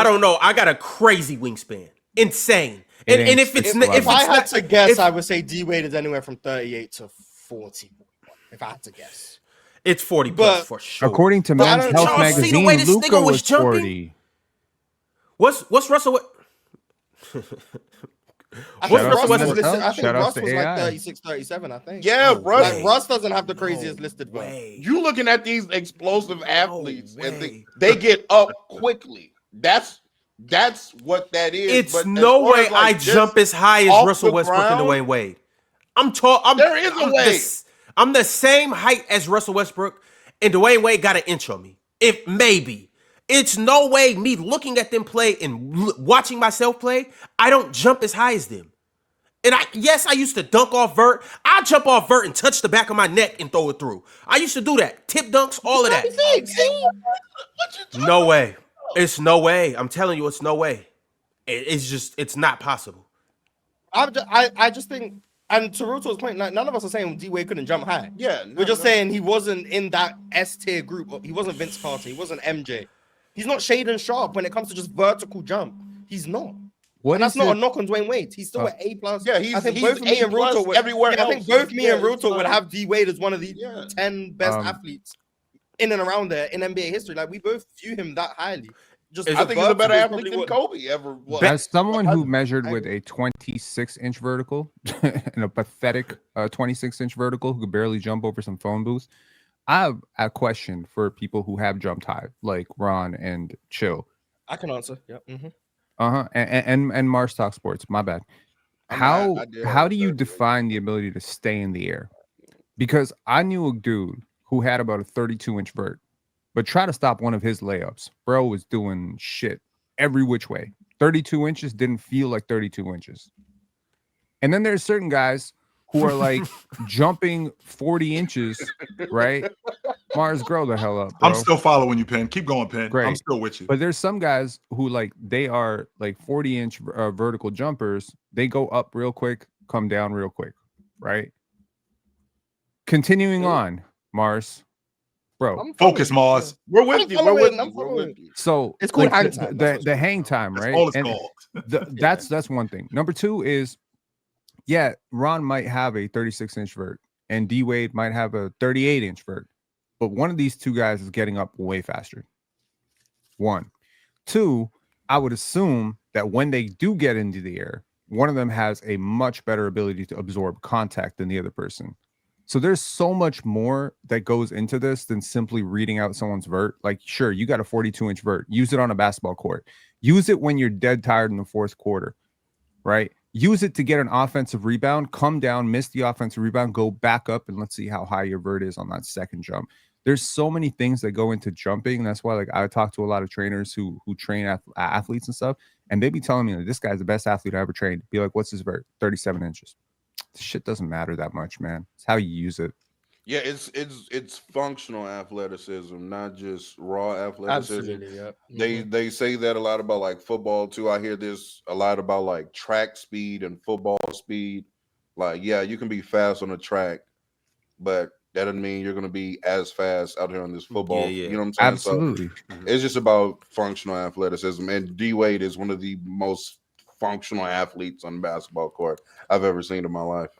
don't know. I got a crazy wingspan, insane. And ain't if it's six If I had not, to guess, if- I would say D Wade is anywhere from 38 to 40. If I had to guess. it's 40 plus But- for sure. According to But I Men's don't- Health y'all see the way magazine, this nigga Luka was was jumping? 40. What's Russell? I Shout think out Russ to was Men's listed. Health. I think Shout out Russ to was AI. like 36, 37, I think. Yeah, No Russ. way. Russ doesn't have the craziest listed vote. Way. You looking at these explosive athletes and way. they get up quickly. That's what that is. It's But as no far way as, like, I just jump as high as off Russell the Westbrook and ground, Dwayne Wade. I'm tall. There is a way. I'm the same height as Russell Westbrook, and Dwayne Wade got an inch on me. If maybe. It's no way me looking at them play and watching myself play, I don't jump as high as them. And I used to dunk off vert. I jump off vert and touch the back of my neck and throw it through. I used to do that. Tip dunks, all of that. No way. It's no way. I'm telling you, it's no way. It's not possible. I just think, and to Ruto's point, like, none of us are saying D Wade couldn't jump high. Yeah, We're just saying he wasn't in that S tier group. He wasn't Vince Carter. He wasn't MJ. He's not Shaden Sharp when it comes to just vertical jump. He's not. What And that's is not it? a knock on Dwayne Wade. He's still at A+. Yeah, he's- I think he's both me and A+ Ruto would, everywhere I think else. both me and Yeah, Ruto would it's have D Wade as one of the Yeah. 10 best Um, athletes in and around there in NBA history. Like, we both view him that highly. Just I think he's a better vertical is athlete probably than what- Kobe ever was. As someone who measured I- with a 26-inch vertical and a pathetic 26-inch vertical who could barely jump over some phone booths, I have a question for people who have jumped high, like Ron and Chill. I can answer. Yeah. And Mars Talk Sports. My bad. I How did how have do a you 30. define the ability to stay in the air? Because I knew a dude who had about a 32-inch vert, but try to stop one of his layups. Bro was doing shit every which way. 32 inches didn't feel like 32 inches. And then there's certain guys who are like jumping 40 inches, right? Mars, grow the hell up, bro. I'm still following you, Penn. Keep going, Penn. Great. I'm still with you. But there's some guys who like they are like 40-inch vertical jumpers. They go up real quick, come down real quick, right? Continuing on, Mars, bro. I'm Focus, following. Mars. We're with I'm you. We're following, with I'm you. We're following. with you. So It's called like, hang time. That's what it's The called. hang time, That's right? all it's And called. that's one thing. Number two is, yeah, Ron might have a 36-inch vert, and D Wade might have a 38-inch vert, but one of these two guys is getting up way faster. One, two. I would assume that when they do get into the air, one of them has a much better ability to absorb contact than the other person. So there's so much more that goes into this than simply reading out someone's vert. Like, sure, you got a 42-inch vert. Use it on a basketball court. Use it when you're dead tired in the fourth quarter, right? Use it to get an offensive rebound, come down, miss the offensive rebound, go back up, and let's see how high your vert is on that second jump. There's so many things that go into jumping. That's why, like, I talk to a lot of trainers who train athletes and stuff, and they be telling me that this guy's the best athlete I ever trained. Be like, what's his vert? 37 inches. This shit doesn't matter that much, man. It's how you use it. Yeah, it's functional athleticism, not just raw athleticism. Absolutely. Yeah. They say that a lot about like football too. I hear this a lot about like track speed and football speed. Like, yeah, you can be fast on the track, but that doesn't mean you're going to be as fast out here on this football. Yeah. You know what I'm saying? Absolutely. So it's just about functional athleticism. And D Wade is one of the most functional athletes on the basketball court I've ever seen in my life.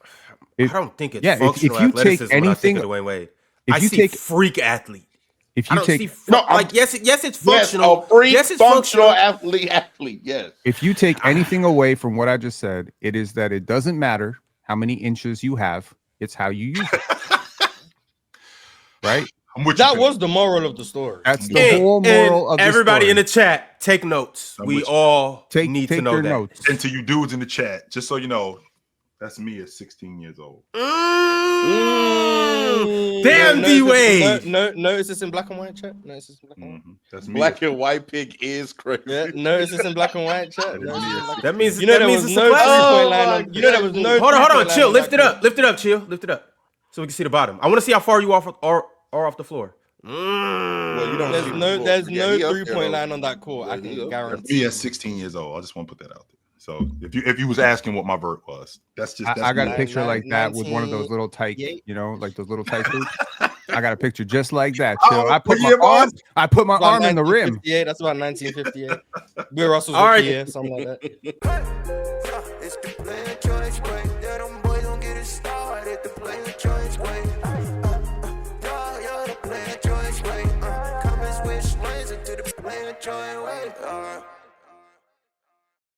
I don't think it's yeah, if functional you take athleticism when I think anything- of Dwayne Wade. if I you see take- freak athlete. If I you don't take see No, I'm- like yes, it's functional. Yes, a freak yes, it's functional functional. athlete. Yes. if you take anything away from what I just said, it is that it doesn't matter how many inches you have, it's how you use it. Right? I'm with you. That Penn. was the moral of the story. That's the And- whole moral and of the everybody story. in the chat, take notes. I'm We with you. all take need to know your that. notes. And to you dudes in the chat, just so you know, that's me at 16 years old. Damn, D Wade. Notice this in black and white, chat. Notice this in black and white. That's me. Black and white pick is crazy. Yeah, notice this in black and white, chat. That is Notice me this in at black- That means You know that there means was it's a no classic. three-point line Oh on. You know there was no. Hold on, three-point line chill. that Lift it up, chill. Lift it up, so we can see the bottom. I want to see how far you are off the floor. Well, you don't There's see the no, floor. there's Yeah, no he up there, 3-point though. line on that court. I Yeah, he can up there. That's guarantee. me at 16 years old. I just want to put that out there. So if you was asking what my vert was, that's I got a me. picture like that with one of those little tight, you know, like those little tight boots. I got a picture just like that. Chill. Oh, I put what my year, arm. Mars? I put my That's about arm in the rim. 1958, That's about 1958. Bill Russell's All right. rookie year, something like that. It's the player choice way. Yeah, them boys gon' get it started. The player choice way. Yeah, the player choice way. Come and switch lanes into the player choice way.